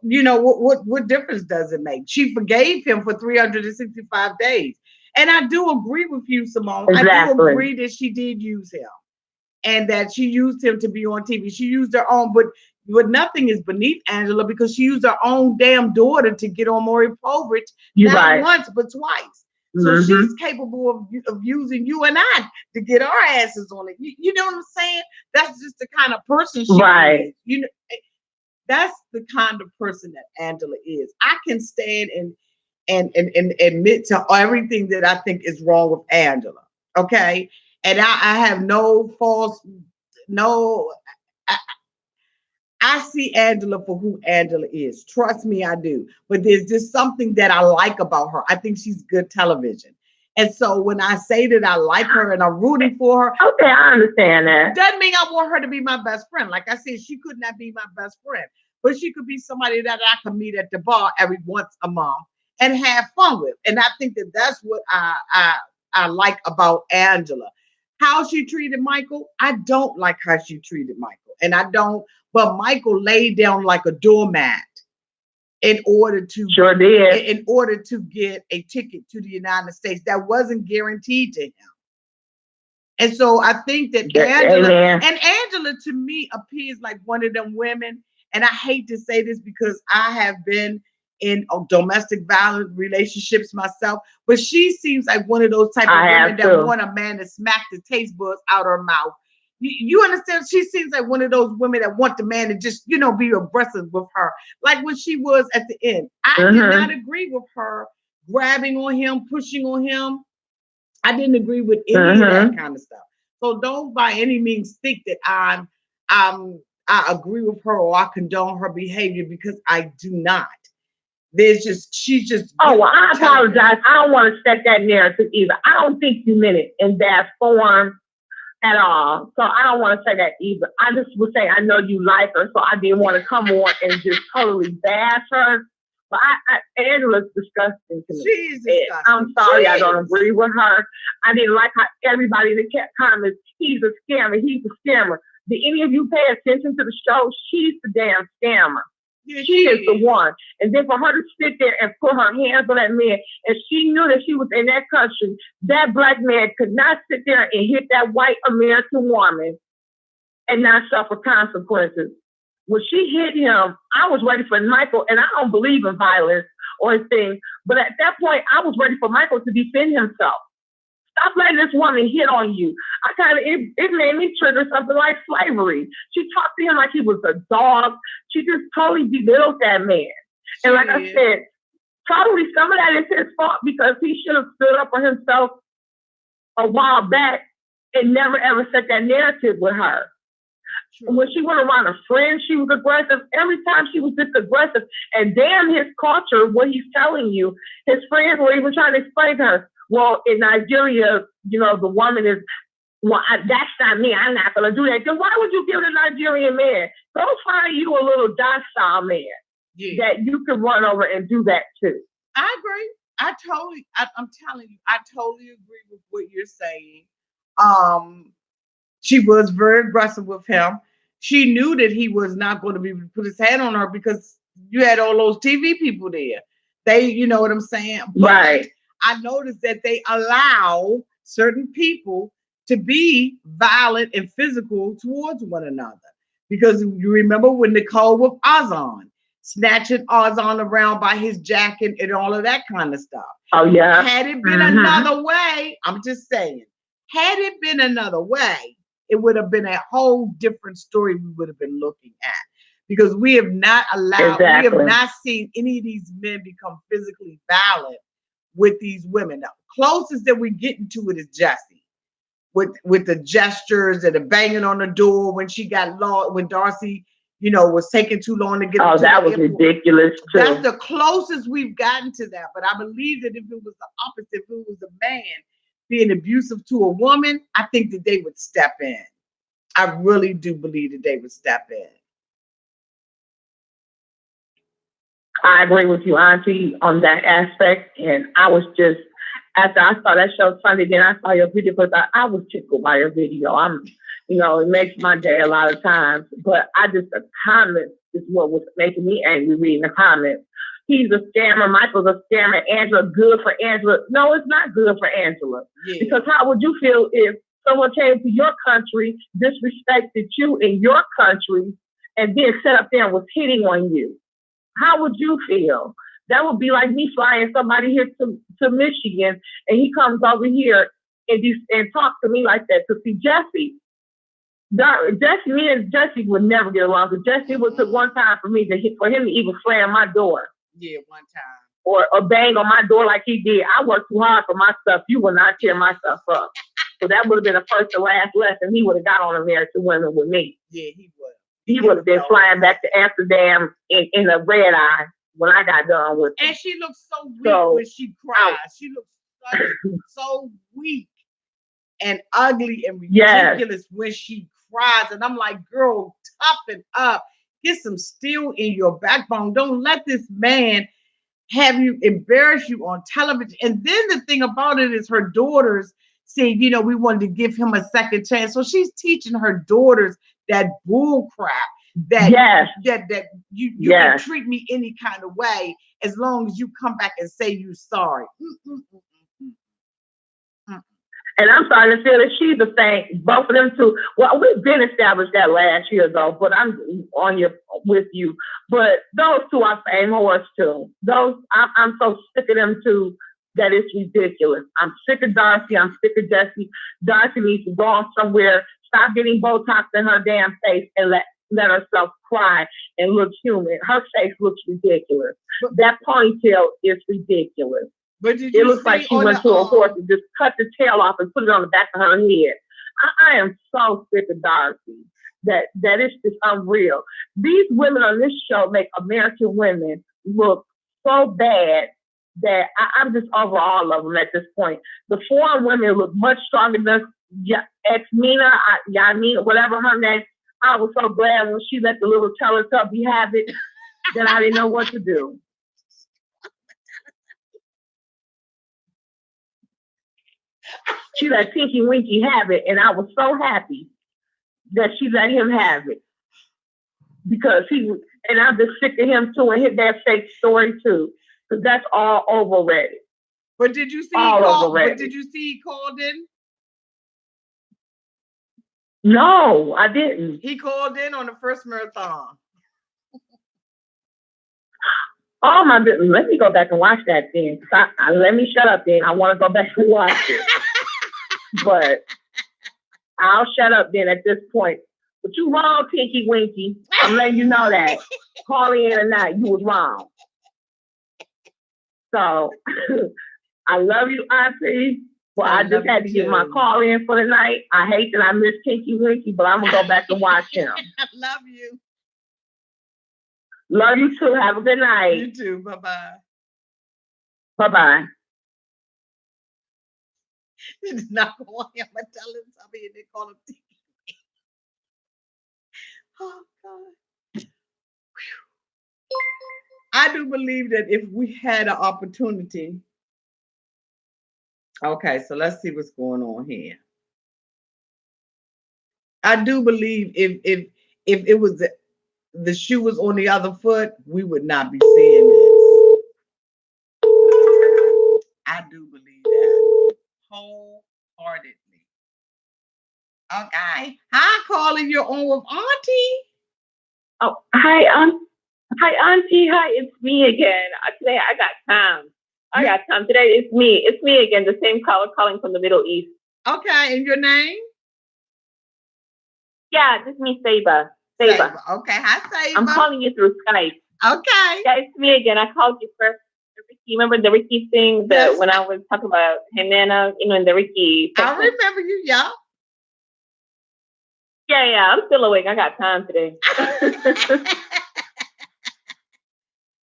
you know, what difference does it make? She forgave him for 365 days. And I do agree with you, Simone. Exactly. I do agree that she did use him. And that she used him to be on TV. She used her own, but but nothing is beneath Angela because she used her own damn daughter to get on Maury Povich not once but twice. So she's capable of using you and I to get our asses on it. You know what I'm saying? That's just the kind of person she is. You know, that's the kind of person that Angela is. I can stand and admit to everything that I think is wrong with Angela. Okay. And I have no false, no, I see Angela for who Angela is. Trust me, I do. But there's just something that I like about her. I think she's good television. And so when I say that I like her and I'm rooting for her, okay, I understand that. Doesn't mean I want her to be my best friend. Like I said, she could not be my best friend, but she could be somebody that I can meet at the bar every once a month and have fun with. And I think that that's what I like about Angela. How she treated Michael, I don't like how she treated Michael, and I don't. But Michael laid down like a doormat in order to in order to get a ticket to the United States that wasn't guaranteed to him. And so I think that Angela to me appears like one of them women. And I hate to say this because I have been in domestic violence relationships myself, but she seems like one of those type of women that want a man to smack the taste buds out her mouth. You understand? She seems like one of those women that want the man to just, you know, be aggressive with her, like when she was at the end. I did not agree with her grabbing on him, pushing on him. I didn't agree with any of that kind of stuff. So don't by any means think that I agree with her or I condone her behavior, because I do not. She's just. Oh, well, I apologize. I don't want to set that narrative either. I don't think you meant it in that form at all. So I don't want to say that either. I just would say I know you like her, so I didn't want to come on and just totally bash her. But Angela's disgusting to me. She's disgusting. I'm sorry, I don't agree with her. I didn't like how everybody that kept comments, he's a scammer, he's a scammer. Did any of you pay attention to the show? She's the damn scammer. Yeah, she is the one. And then for her to sit there and put her hands on that man, and she knew that she was in that country, that black man could not sit there and hit that white American woman and not suffer consequences. When she hit him, I was ready for Michael, and I don't believe in violence or things, but at that point, I was ready for Michael to defend himself. Stop letting this woman hit on you. It made me trigger something like slavery. She talked to him like he was a dog. She just totally belittled that man. And like I said, probably some of that is his fault, because he should have stood up for himself a while back and never ever set that narrative with her. When she went around her friends, she was aggressive. Every time she was just aggressive. And damn his culture, what he's telling you, his friends were even trying to explain to her, well, in Nigeria, you know, the woman is, well, that's not me. I'm not going to do that. Then why would you give the Nigerian man? Go find you a little docile man that you can run over and do that too. I agree. I'm telling you, I totally agree with what you're saying. She was very aggressive with him. She knew that he was not going to be able to put his hand on her because you had all those TV people there. They, you know what I'm saying? But right. I noticed that they allow certain people to be violent and physical towards one another. Because you remember when Nicole with Ozon, snatching Ozon around by his jacket and all of that kind of stuff. Oh, yeah. Had it been another way, I'm just saying, had it been another way, it would have been a whole different story we would have been looking at. Because we have not allowed, we have not seen any of these men become physically violent with these women. The closest that we get into it is Jessie, with the gestures and the banging on the door when she got lost, when Darcy, you know, was taking too long to get. Oh, that was ridiculous too. That's the closest we've gotten to that. But I believe that if it was the opposite, if it was a man being abusive to a woman, I think that they would step in. I really do believe that they would step in. I agree with you, Auntie, on that aspect. And I was just, after I saw that show Sunday, then I saw your video, because I was tickled by your video. You know, it makes my day a lot of times. But the comments is what was making me angry reading the comments. He's a scammer. Michael's a scammer. Angela, good for Angela. No, it's not good for Angela. Yeah. Because how would you feel if someone came to your country, disrespected you in your country, and then sat up there and was hitting on you. How would you feel? That would be like me flying somebody here to Michigan, and he comes over here and talks to me like that. To see Jesse, me and Jesse would never get along. Because Jesse would took one time for him to even slam my door. Yeah, one time. Or bang on my door like he did. I worked too hard for my stuff. You will not tear my stuff up. So that would have been the first and last lesson he would have got on Married to Women with me. Yeah, he would. He would have been flying back to Amsterdam in a red eye when I got done with him. And she looked so weak when she cried. She looked so weak and ugly and ridiculous when she cries. And I'm like, girl, toughen up. Get some steel in your backbone. Don't let this man have you embarrass you on television. And then the thing about it is her daughters saying, you know, we wanted to give him a second chance. So she's teaching her daughters that bull crap that you can treat me any kind of way as long as you come back and say you're sorry. And I'm starting to feel that she's the same. Both of them too. Well, we've been established that last year though, but I'm with you. But those two are same horse too. I'm so sick of them too that it's ridiculous. I'm sick of Darcy. I'm sick of Jesse. Darcy needs to go on somewhere, stop getting Botox in her damn face, and let herself cry and look human. Her face looks ridiculous. That ponytail is ridiculous. But it looks like she went to a horse and just cut the tail off and put it on the back of her head. I am so sick of Darcy. That is just unreal. These women on this show make American women look so bad that I'm just over all of them at this point. The foreign women look much stronger than Yanina, whatever her name. I was so glad when she let the little Teletubby have it that I didn't know what to do. She let Tinky Winky have it, and I was so happy that she let him have it. Because and I'm just sick of him too, and hit that fake story too. Because that's all over already. But did you see he called in? No, I didn't. He called in on the first marathon. Oh my goodness, let me go back and watch that thing. Let me shut up then. I want to go back and watch it. But I'll shut up then at this point. But you wrong, Tinky Winky. I'm letting you know that. Call in or not, you was wrong. So I love you, Auntie. Well, I just had to get my call in for the night. I hate that I missed Tinky Winky, but I'm going to go back and watch him. I love you. Love you too. Have a good night. You too. Bye-bye. Bye-bye. It's not going. I'm going to tell him something and they call him Tinky. Oh, God. I do believe that if we had an opportunity. Okay, so let's see what's going on here. I do believe if it was the shoe was on the other foot, we would not be seeing this. I do believe that wholeheartedly. Okay. Hi, calling you're on with Auntie. Oh, hi, Auntie. Hi, it's me again. Today I got time. Today it's me. It's me again, the same caller calling from the Middle East. Okay, and your name? Yeah, this is me, Saba. Okay, hi, Saba. I'm calling you through Skype. Okay. Yeah, it's me again. I called you first. Ricky, remember the Ricky thing when I was talking about Jimena, and the Ricky section? I remember you, y'all. Yeah, I'm still awake. I got time today.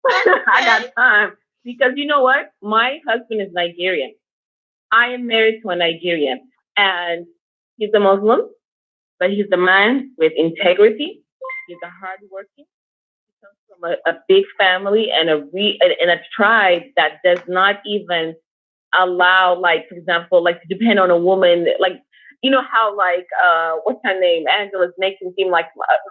I got time. Because you know what? My husband is Nigerian. I am married to a Nigerian. And he's a Muslim, but he's a man with integrity. He's a hardworking. He comes from a big family and a tribe that does not even allow, like, for example, like to depend on a woman. Like, you know how, like, what's her name? Angela's making him seem like,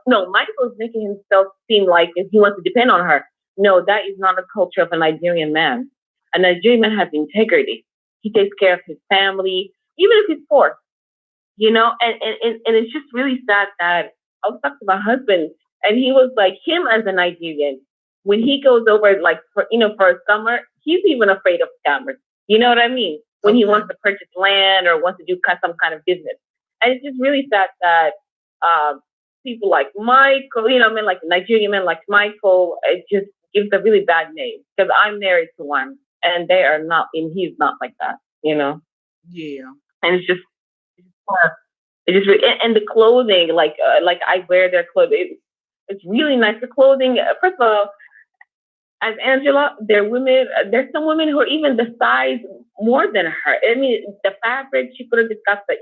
no, Michael's making himself seem like he wants to depend on her. No, that is not a culture of a Nigerian man. A Nigerian man has integrity. He takes care of his family, even if he's poor, and it's just really sad that I was talking to my husband And he was like, him as a Nigerian, when he goes over, like, for a summer, he's even afraid of scammers. You know what I mean? When he wants to purchase land or wants to do some kind of business. And it's just really sad that people like Michael, like Nigerian men like Michael, it just gives a really bad name because I'm married to one and they are not, and he's not like that, Yeah. And it's just, and the clothing, like I wear their clothing. It's really nice. The clothing, first of all, as Angela, there's some women who are even the size more than her. I mean, the fabric, she could have discussed that.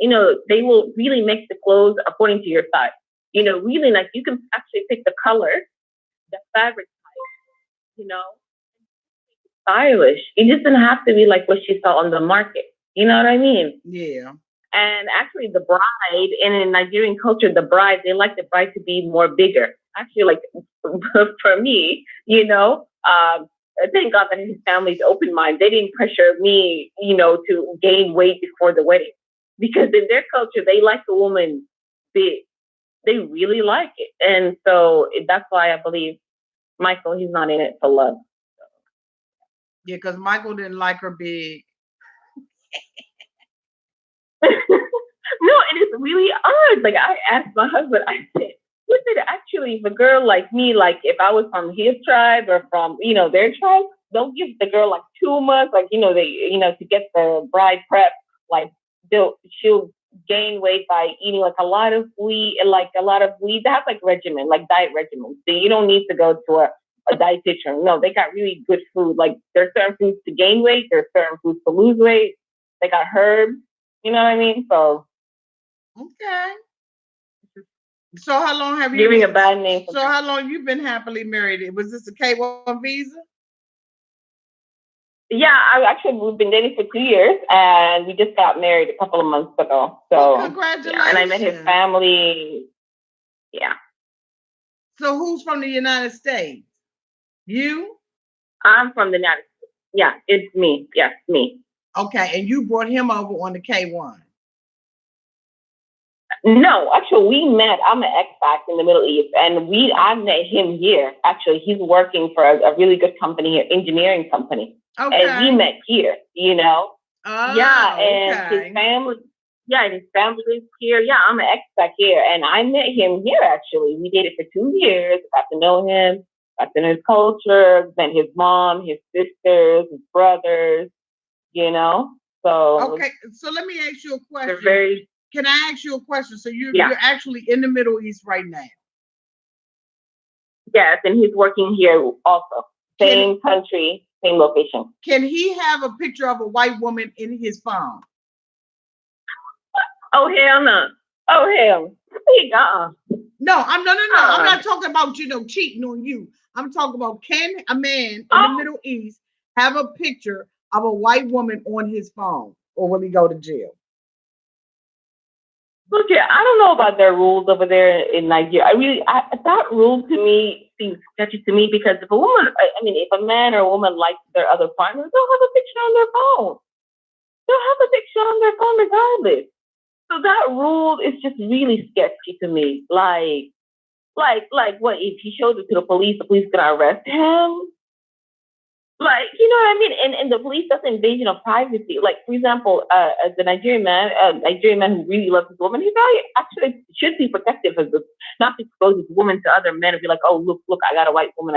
They will really make the clothes according to your size. Really nice. You can actually pick the color, the fabric type, stylish. It doesn't have to be like what she saw on the market. You know what I mean? Yeah. And actually, the bride, in Nigerian culture, they like the bride to be more bigger. Actually, like for me, thank God that his family's open mind. They didn't pressure me, to gain weight before the wedding, because in their culture, they like a woman big. They really like it, and so that's why I believe Michael, he's not in it for love. Yeah, because Michael didn't like her big. No, it is really odd. Like, I asked my husband, I said, actually, if a girl like me, like if I was from his tribe or from, their tribe, don't give the girl like too much, like, to get the bride prep, like she'll gain weight by eating like a lot of wheat, They have like regimen, like diet regimen. So you don't need to go to a dietitian. No, they got really good food. Like, there's certain foods to gain weight, there's certain foods to lose weight. They got herbs. You know what I mean? So. Okay. So how long have you giving a bad name? So how long you been happily married? Was this a K-1 visa? Yeah, we've been dating for 2 years, and we just got married a couple of months ago. So congratulations! Yeah, and I met his family. Yeah. So who's from the United States? You? I'm from the United States. Yeah, it's me. Yes, me. Okay, and you brought him over on the K-1. No, actually, we met. I'm an expat in the Middle East, and I met him here. Actually, he's working for a really good company here, engineering company. Okay. And we met here. Oh, yeah, and his family. Yeah, his family lives here. Yeah, I'm an expat here, and I met him here. Actually, we dated for 2 years. Got to know him. Got to know his culture. Met his mom, his sisters, his brothers. So. Okay, so let me ask you a question. Can I ask you a question? So you're actually in the Middle East right now? Yes, and he's working here also. Same country, same location. Can he have a picture of a white woman in his phone? Oh, hell no. Oh, hell. No, I'm not talking about, cheating on you. I'm talking about, can a man in the Middle East have a picture of a white woman on his phone, or will he go to jail? Look, I don't know about their rules over there in Nigeria. That rule to me seems sketchy to me, because if a man or a woman likes their other partner, they'll have a picture on their phone. They'll have a picture on their phone regardless. So that rule is just really sketchy to me. Like what if he showed it to the police gonna arrest him? Like, you know what I mean? And the police, that's invasion of privacy. Like, for example, the Nigerian man who really loves his woman, he probably actually should be protective of this, not to expose his woman to other men and be like, oh, look, I got a white woman,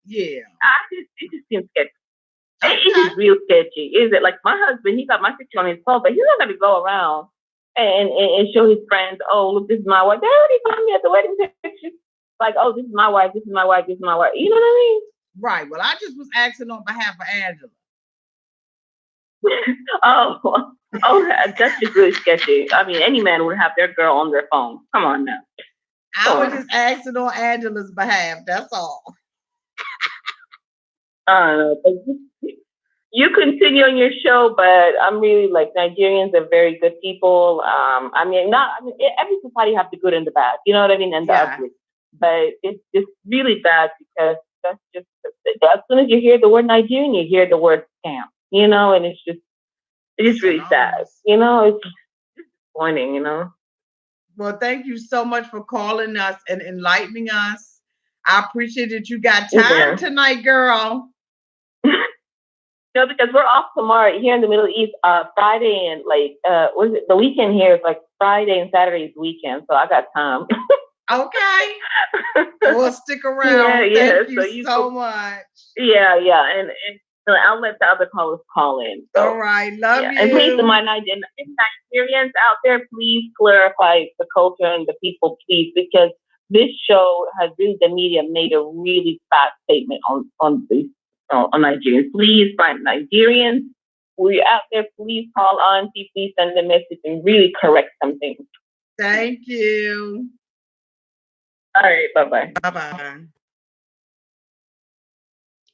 Yeah. It just seems sketchy. It is real sketchy. Is it? Like, my husband, he got my picture on his phone, but he's not going to go around and show his friends, oh, look, this is my wife. They already found me at the wedding picture. Like, oh, this is my wife, this is my wife, this is my wife. You know what I mean? Right. Well, I just was asking on behalf of Angela. That's just really sketchy. I mean, any man would have their girl on their phone. Come on now. I was just asking on Angela's behalf. That's all. You continue on your show, but I'm really like, Nigerians are very good people. Every society have the good and the bad. You know what I mean? And the ugly. But it's just really bad, because that's just, as soon as you hear the word Nigerian, you hear the word scam, and it's really sad. It's disappointing, Well, thank you so much for calling us and enlightening us. I appreciate that you got time Yeah. tonight, girl. No, because we're off tomorrow here in the Middle East. Friday and what is it? The weekend here is like Friday and Saturday is weekend, so I got time. Okay. We'll stick Yeah, around. yeah. Thank you So you so go. much. Yeah, yeah, and so I'll let the other callers call in. All So right. Love yeah, and please, to you. my Nigerians out there, please clarify the culture and the people, please, because this show has really the media made a really fat statement on Nigerians. Please, find Nigerians. We're out there. Please call Auntie. Please send a message and really correct something. Thank you. All right. Bye bye. Bye bye.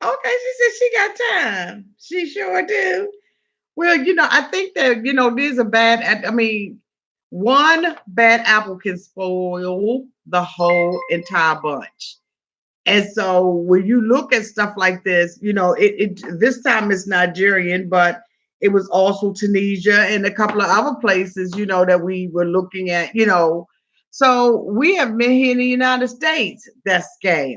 Okay, she said she got time. She sure do. Well, I think that, there's a I mean, one bad apple can spoil the whole entire bunch. And so when you look at stuff like this, this time it's Nigerian, but it was also Tunisia and a couple of other places, that we were looking at. So we have been here in the United States that's scam.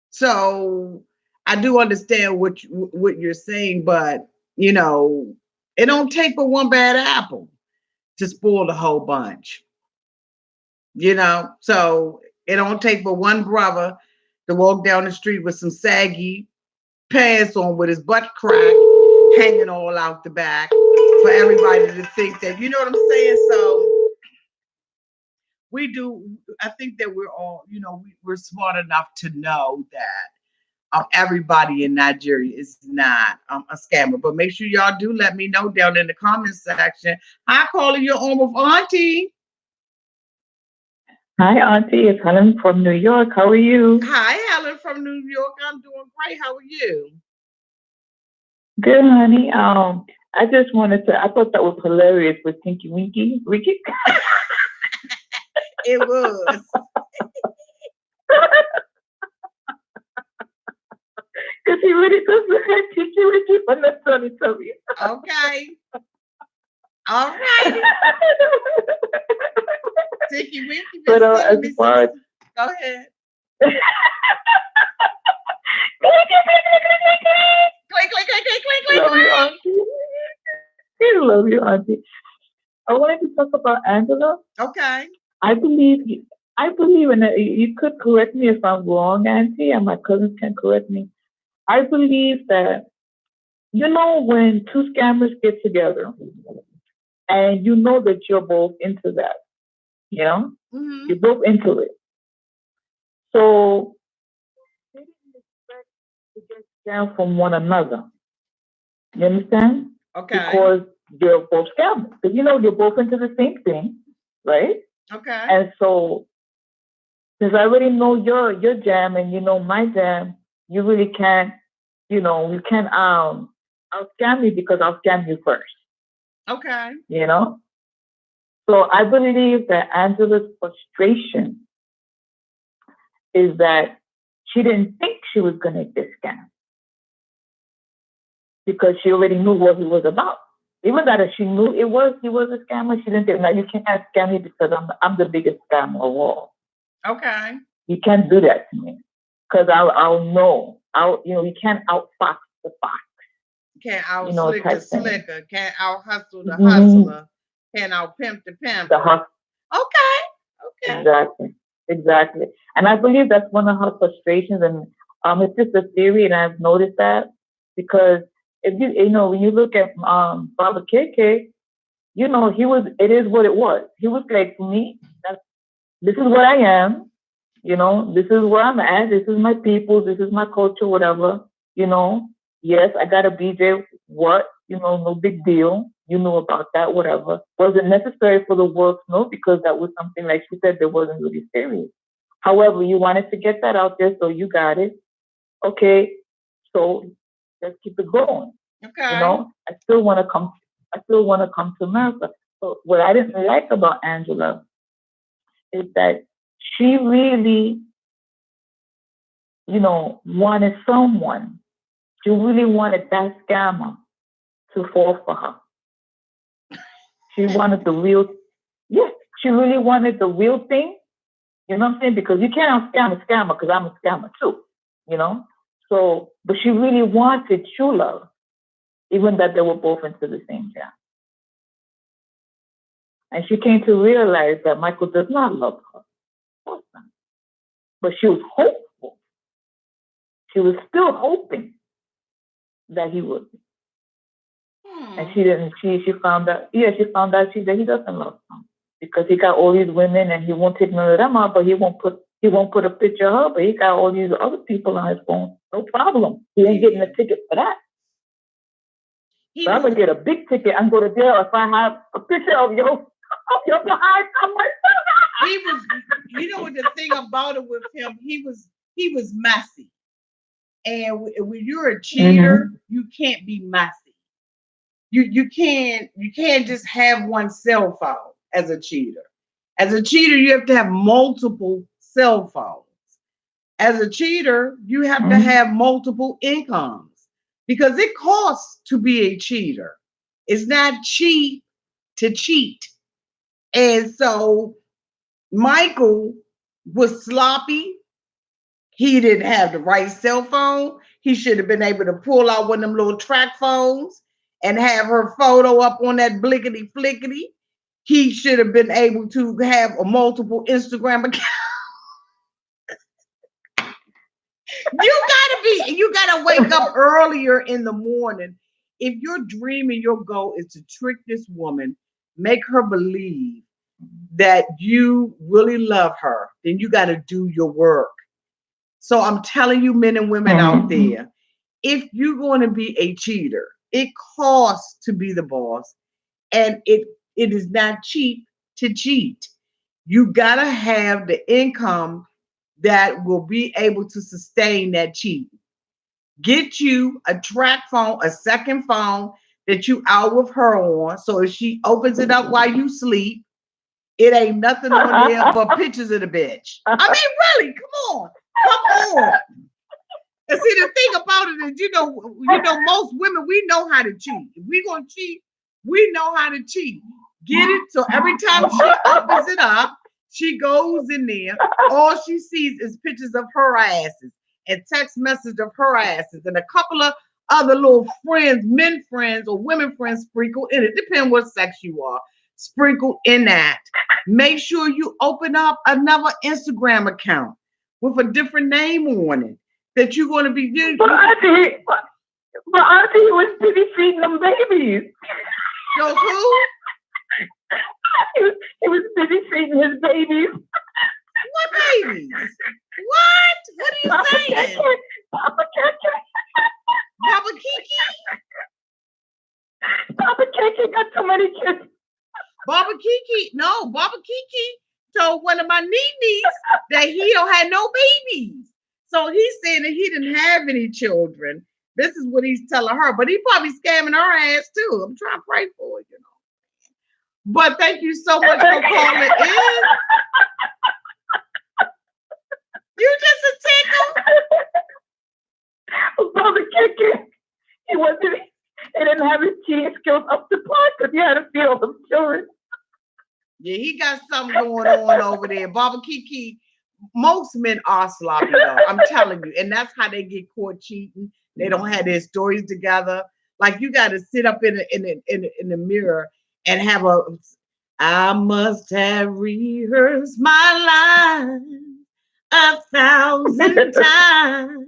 So I do understand what you're saying, but it don't take but one bad apple to spoil the whole bunch. So it don't take but one brother to walk down the street with some saggy pants on with his butt crack hanging all out the back for everybody to think that, you know what I'm saying? So we do. I think that we're all, we're smart enough to know that everybody in Nigeria is not a scammer. But make sure y'all do let me know down in the comments section. Hi, calling your home with Auntie. Hi, Auntie. It's Helen from New York. How are you? Hi, Helen from New York. I'm doing great. How are you? Good, honey. I just wanted to. I thought that was hilarious with Tinky Winky, Ricky. It was. Because he really doesn't have Tinky Winky, but that's funny to me. Okay. All right. Tinky Winky been But as sending me far as some. Go ahead. Click, click, click, click, click, click, love you, click. Auntie. I love you, Auntie. I wanted to talk about Angela. Okay. I believe, I believe, and you could correct me if I'm wrong, Auntie, and my cousins can correct me. I believe that, when two scammers get together and you know that you're both into that, you know, Mm-hmm. you're both into it. So they didn't expect to get scammed from one another. You understand? Okay. Because they're both scammers. Because, you're both into the same thing, right? Okay. And so, since I already know your jam and you know my jam, you really can't, you can't I'll scam you because I'll scam you first. Okay. So I believe that Angela's frustration is that she didn't think she was gonna get scammed because she already knew what he was about. Even that if she knew he was a scammer, she didn't think, no, you can't scam me because I'm the biggest scammer of all. Okay. You can't do that to me because I'll know. You can't outfox the fox. Can't out slick the Type thing. slicker. Can't out hustle the Mhm. hustler. Can't out pimp the pimp. The hustle. Okay. Okay. Exactly. And I believe that's one of her frustrations. And it's just a theory, and I've noticed that because if when you look at Baba KK, it is what it was. He was like, for me, this is what I am. This is where I'm at. This is my people. This is my culture, whatever. Yes, I got a BJ. What? No big deal. You know about that, whatever. Was it necessary for the world? No, because that was something, like she said, that wasn't really serious. However, you wanted to get that out there, so you got it. Okay, so let's keep it going. Okay. I still want to come. I still want to come to America. So what I didn't like about Angela is that she really, wanted someone. She really wanted that scammer to fall for her. She wanted the real She really wanted the real thing. You know what I'm saying? Because you can't scam a scammer because I'm a scammer too. You know? So, but she really wanted true love, even that they were both into the same job. And she came to realize that Michael does not love her. Of course not. But she was hopeful. She was still hoping that he would. And she didn't. She found out. Yeah, she found out that he doesn't love her because he got all these women and he won't take none of them out. But he won't put a picture of her. But he got all these other people on his phone. No problem. He ain't getting a ticket for that. So I'm gonna get a big ticket and go to jail if I have a picture of your behind on my phone. He was. You know what the thing about it with him? He was messy. And when you're a cheater, you can't be messy. You can't just have one cell phone as a cheater. As a cheater, you have to have multiple cell phones. As a cheater, you have to have multiple incomes because it costs to be a cheater. It's not cheap to cheat. And so Michael was sloppy. He didn't have the right cell phone. He should have been able to pull out one of them little track phones and have her photo up on that blickety flickety. He should have been able to have a multiple Instagram account. You gotta wake up earlier in the morning. If your dream and your goal is to trick this woman, make her believe that you really love her, then you got to do your work. So I'm telling you, men and women out there, if you're going to be a cheater, it costs to be the boss, and it is not cheap to cheat. You got to have the income that will be able to sustain that cheating. Get you a track phone, a second phone that you out with her on. So if she opens it up while you sleep, it ain't nothing on there but pictures of the bitch. I mean, really, come on. And see, the thing about it is, you know, most women, we know how to cheat. If we gonna cheat, we know how to cheat. Get it? So every time she opens it up, she goes in there. All she sees is pictures of her asses and text message of her asses and a couple of other little friends, men friends or women friends sprinkle in it. Depends what sex you are. Sprinkle in that. Make sure you open up another Instagram account with a different name on it that you're going to be doing. But Auntie was busy feeding them babies. Those who? He was busy feeding his babies. What babies? What? What are you saying? Papa Kiki. Papa Kiki? Papa Kiki got so many kids. Baba Kiki told one of my nieces that he don't have no babies. So he's saying that he didn't have any children. This is what he's telling her, but he probably scamming her ass too. I'm trying to pray for it, you know. But thank you so much for calling in. You just a tickle. Baba Kiki, he didn't have his cheating skills up to par because he had to feed all them children. Yeah, he got something going on over there. Baba Kiki, most men are sloppy though. I'm telling you. And that's how they get caught cheating. They don't have their stories together. Like you got to sit up in the mirror and have I must have rehearsed my lines 1,000 times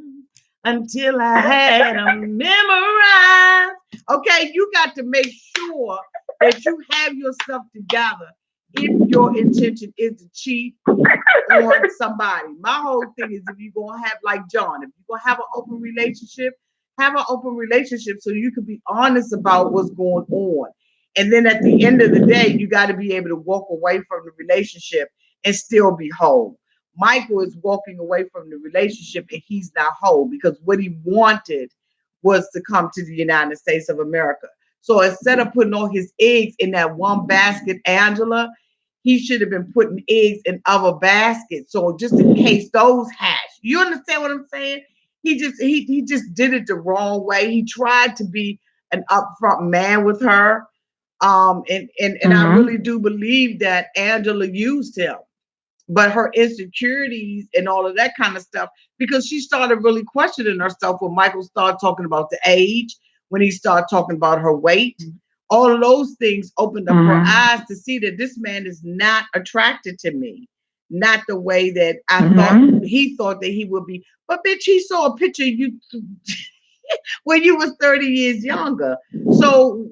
until I had them memorized. Okay, you got to make sure that you have yourself together if your intention is to cheat on somebody. My whole thing is if you're going to have, like John, if you're going to have an open relationship, have an open relationship so you can be honest about what's going on. And then at the end of the day, you got to be able to walk away from the relationship and still be whole. Michael is walking away from the relationship and he's not whole because what he wanted was to come to the United States of America. So instead of putting all his eggs in that one basket, Angela, he should have been putting eggs in other baskets. So just in case those hatch. You understand what I'm saying? He just did it the wrong way. He tried to be an upfront man with her, And I really do believe that Angela used him, but her insecurities and all of that kind of stuff, because she started really questioning herself when Michael started talking about the age, when he started talking about her weight. All of those things opened up her eyes to see that this man is not attracted to me, not the way that I thought he thought that he would be. But bitch, he saw a picture of you when you was 30 years younger. So,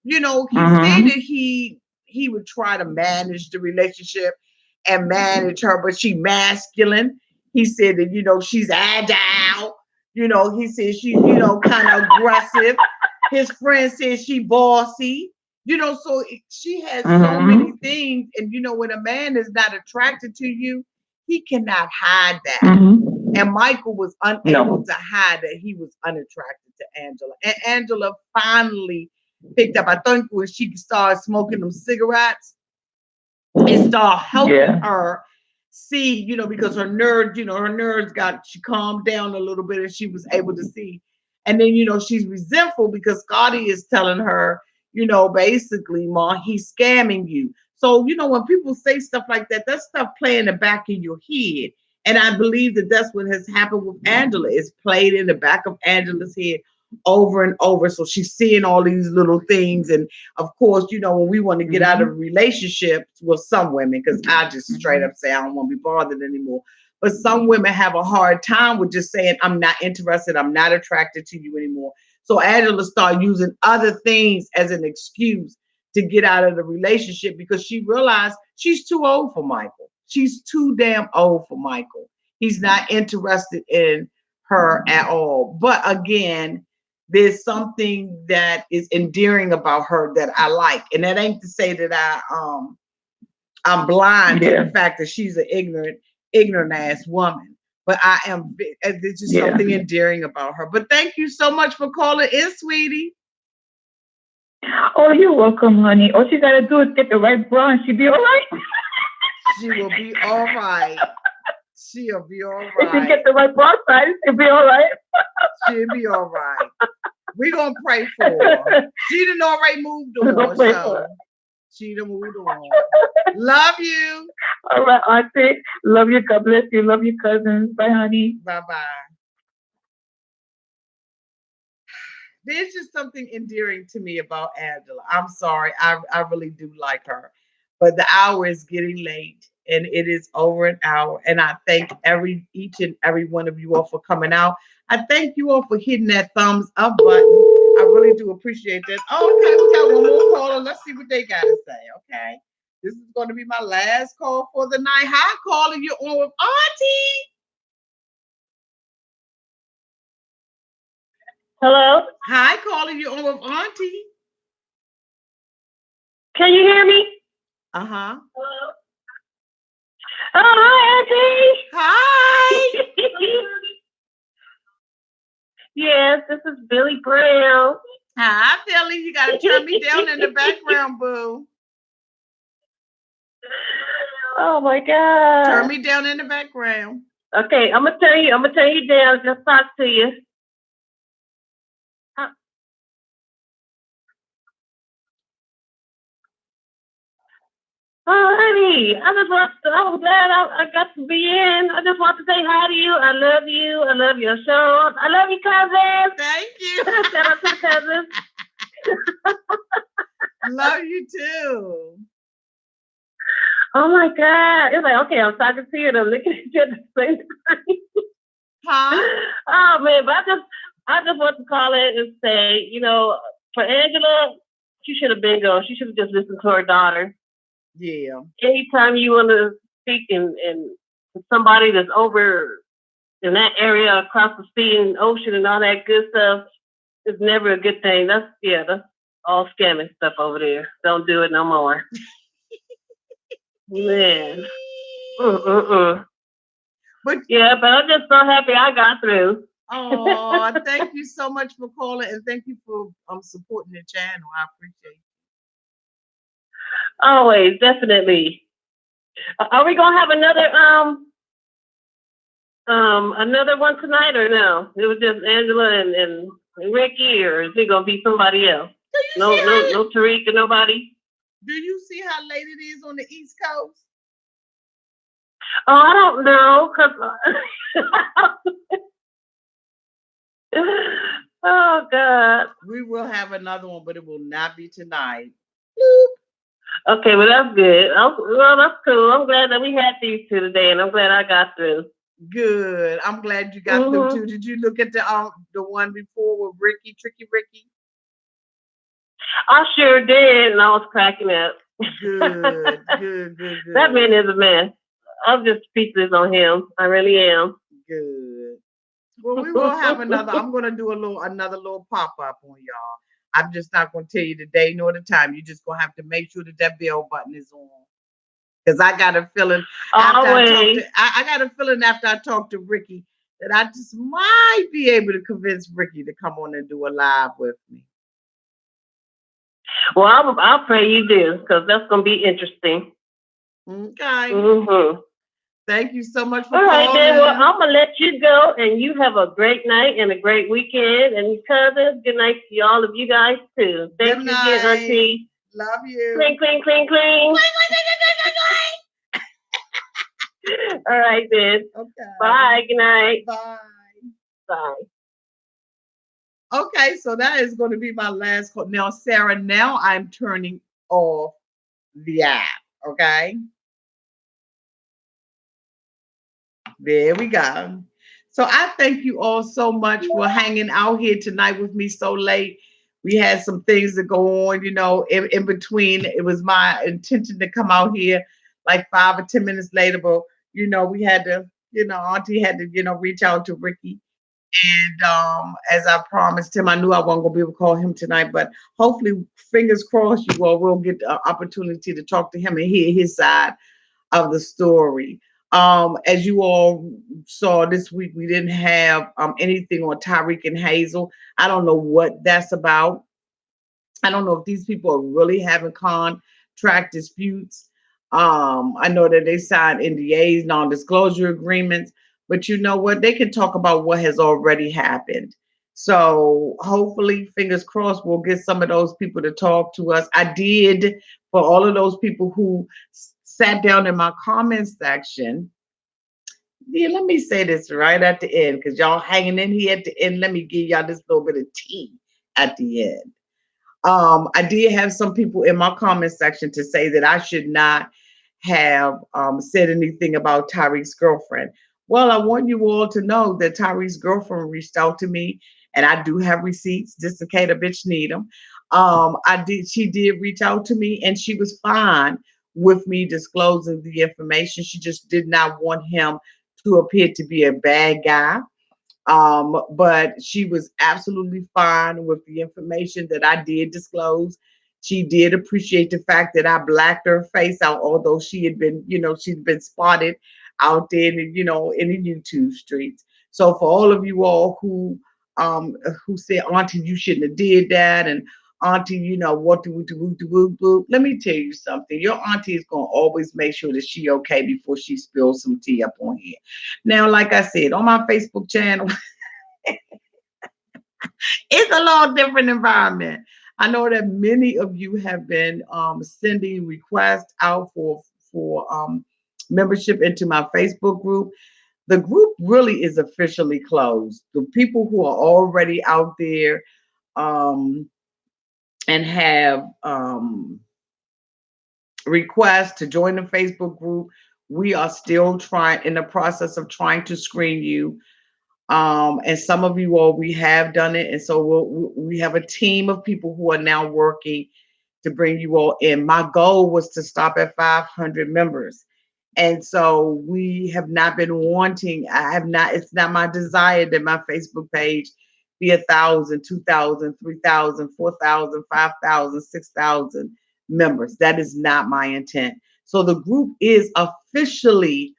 you know, he said that he would try to manage the relationship and manage her, but she masculine. He said that, you know, she's agile. You know, he said she's, you know, kind of aggressive. His friend said she bossy. You know, so she has so many things. And, you know, when a man is not attracted to you, he cannot hide that. And Michael was unable to hide that he was unattracted to Angela. And Angela finally picked up. I think when she started smoking them cigarettes, it started helping her see, you know, because her nerves, you know, she calmed down a little bit and she was able to see. And then, you know, she's resentful because Scotty is telling her, you know, basically, Ma, he's scamming you. So, you know, when people say stuff like that, that's stuff playing in the back of your head. And I believe that that's what has happened with Angela. It's played in the back of Angela's head over and over. So she's seeing all these little things. And of course, you know, when we want to get out of relationships with some women, because I just straight up say I don't want to be bothered anymore. But some women have a hard time with just saying, I'm not interested, I'm not attracted to you anymore. So Angela started using other things as an excuse to get out of the relationship because she realized she's too old for Michael. She's too damn old for Michael. He's not interested in her at all. But again, there's something that is endearing about her that I like. And that ain't to say that I'm blind to the fact that she's an ignorant ass woman. But I am, there's just something endearing about her. But thank you so much for calling in, sweetie. Oh, you're welcome, honey. All she gotta do is get the right bra and she'll be all right. She will be all right. She'll be all right. If you get the right bra size, she'll be all right. She'll be all right. We're going to pray for her. She done already moved on. So she done moved on. Love you. All right, Auntie. Love you. God bless you. Love your cousins. Bye, honey. Bye-bye. There's just something endearing to me about Angela. I'm sorry. I really do like her. But the hour is getting late. And it is over an hour. And I thank each and every one of you all for coming out. I thank you all for hitting that thumbs up button. I really do appreciate that. Oh, okay, we got one more caller. Let's see what they got to say. Okay. This is going to be my last call for the night. Hi, caller. You're on with Auntie. Hello? Hi, caller. You're on with Auntie. Can you hear me? Uh-huh. Hello? Oh, hi, Auntie. Hi. Yes, this is Billy Brown. Hi, Billy. You got to turn me down in the background, boo. Oh my God. Turn me down in the background. Okay, I'm gonna turn you down. Just talk to you. Oh, honey, I'm glad I got to be in. I just want to say hi to you. I love you. I love your show. I love you, cousins. Thank you. Shout out to the cousins. Love you too. Oh my God. It's like, okay, I'm talking to you and I'm looking at you at the same time. Huh? Oh man, but I just want to call in and say, you know, for Angela, she should have been gone. She should have just listened to her daughter. Yeah. Anytime you want to speak and to somebody that's over in that area across the sea and ocean and all that good stuff, it's never a good thing. That's all scamming stuff over there. Don't do it no more. Man. But I'm just so happy I got through. Oh, thank you so much for calling and thank you for supporting the channel. I appreciate it. Always, definitely. Are we gonna have another one tonight or no? It was just Angela and Ricky, or is it gonna be somebody else? No Tariq and nobody. Do you see how late it is on the East Coast? Oh, I don't know, oh God. We will have another one, but it will not be tonight. Okay, well that's good. Well, that's cool. I'm glad that we had these two today, and I'm glad I got through. Good. I'm glad you got them too. Did you look at the one before with Ricky, Tricky Ricky? I sure did, and I was cracking up. Good. That man is a mess. I'm just speechless on him. I really am. Good. Well, we will have another. I'm gonna do another little pop up on y'all. I'm just not gonna tell you the day nor the time. You're just gonna have to make sure that bell button is on. Because I got a feeling I got a feeling after I talked to Ricky that I just might be able to convince Ricky to come on and do a live with me. Well, I'll pray you do, because that's gonna be interesting. Okay. Thank you so much for calling. All right, then. Well, I'm gonna let you go, and you have a great night and a great weekend. And cousins, good night to all of you guys too. Thank you again, Auntie. Love you. Cling, cling, cling, cling. All right, then. Okay. Bye. Good night. Bye. Bye. Okay, so that is going to be my last call. Now, Sarah, now I'm turning off the app. Okay. There we go. So I thank you all so much for hanging out here tonight with me so late. We had some things to go on, in between. It was my intention to come out here like 5 or 10 minutes later, but we had to, Auntie had to, reach out to Ricky. And as I promised him, I knew I wasn't gonna be able to call him tonight, but hopefully, fingers crossed, you all will get the opportunity to talk to him and hear his side of the story. As you all saw this week, we didn't have anything on Tyreek and Hazel. I don't know what that's about. I don't know if these people are really having contract disputes. I know that they signed NDAs, non-disclosure agreements, but you know what? They can talk about what has already happened. So hopefully, fingers crossed, we'll get some of those people to talk to us. I did, for all of those people who sat down in my comments section. Yeah, let me say this right at the end, because y'all hanging in here at the end. Let me give y'all this little bit of tea at the end. I did have some people in my comment section to say that I should not have said anything about Tyreek's girlfriend. Well, I want you all to know that Tyreek's girlfriend reached out to me, and I do have receipts just in case a bitch need them. She did reach out to me, and she was fine with me disclosing the information. She just did not want him to appear to be a bad guy. But she was absolutely fine with the information that I did disclose. She did appreciate the fact that I blacked her face out, although she had been, she'd been spotted out there, in the YouTube streets. So for all of you all who said, Auntie, you shouldn't have did that, and Auntie, what do, let me tell you something. Your auntie is going to always make sure that she okay before she spills some tea up on here. Now, like I said, on my Facebook channel, it's a little different environment. I know that many of you have been sending requests out for membership into my Facebook group. The group really is officially closed. The people who are already out there and have requests to join the Facebook group, we are still in the process of trying to screen you. And some of you all, we have done it. And so we have a team of people who are now working to bring you all in. My goal was to stop at 500 members. And so we have not been wanting, it's not my desire that my Facebook page be 1,000, 2,000, 3,000, 4,000, 5,000, 6,000 members. That is not my intent. So the group is officially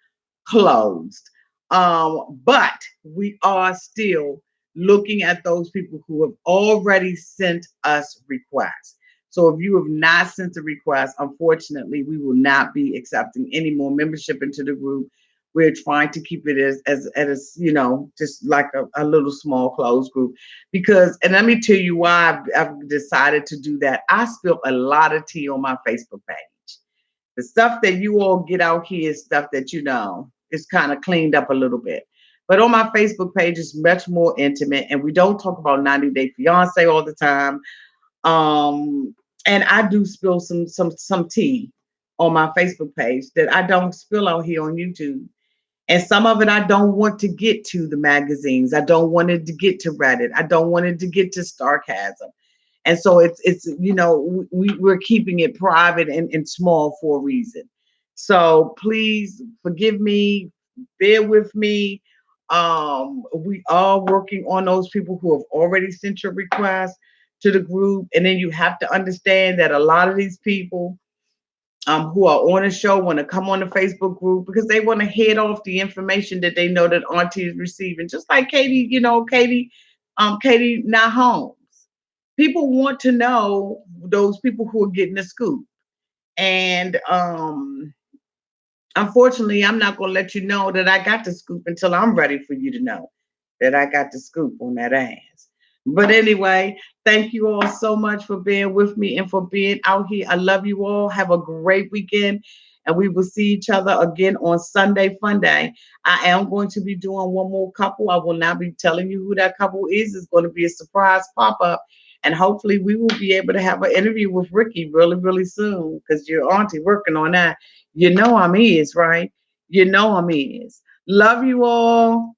closed. But we are still looking at those people who have already sent us requests. So if you have not sent a request, unfortunately, we will not be accepting any more membership into the group. We're trying to keep it as you know, just like a little small closed group. Because, and let me tell you why I've decided to do that. I spill a lot of tea on my Facebook page. The stuff that you all get out here is stuff that, you know, is kind of cleaned up a little bit. But on my Facebook page, it's much more intimate, and we don't talk about 90 Day Fiance all the time. Um, and I do spill some tea on my Facebook page that I don't spill out here on YouTube. And some of it I don't want to get to the magazines. I don't want it to get to Reddit. I don't want it to get to Starcasm. And so it's you know, we're keeping it private and small for a reason. So please forgive me, bear with me. We are working on those people who have already sent your request to the group. And then you have to understand that a lot of these people who are on a show want to come on the Facebook group because they want to head off the information that they know that Auntie is receiving. Just like Katie, you know, Katie Nahomes. People want to know those people who are getting the scoop. And unfortunately, I'm not gonna let you know that I got the scoop until I'm ready for you to know that I got the scoop on that ass. But anyway, thank you all so much for being with me and for being out here. I love you all. Have a great weekend. And we will see each other again on Sunday Fun Day. I am going to be doing one more couple. I will not be telling you who that couple is. It's going to be a surprise pop-up. And hopefully we will be able to have an interview with Ricky really, really soon because your auntie working on that. You know I'm is, right? You know I'm is. Love you all.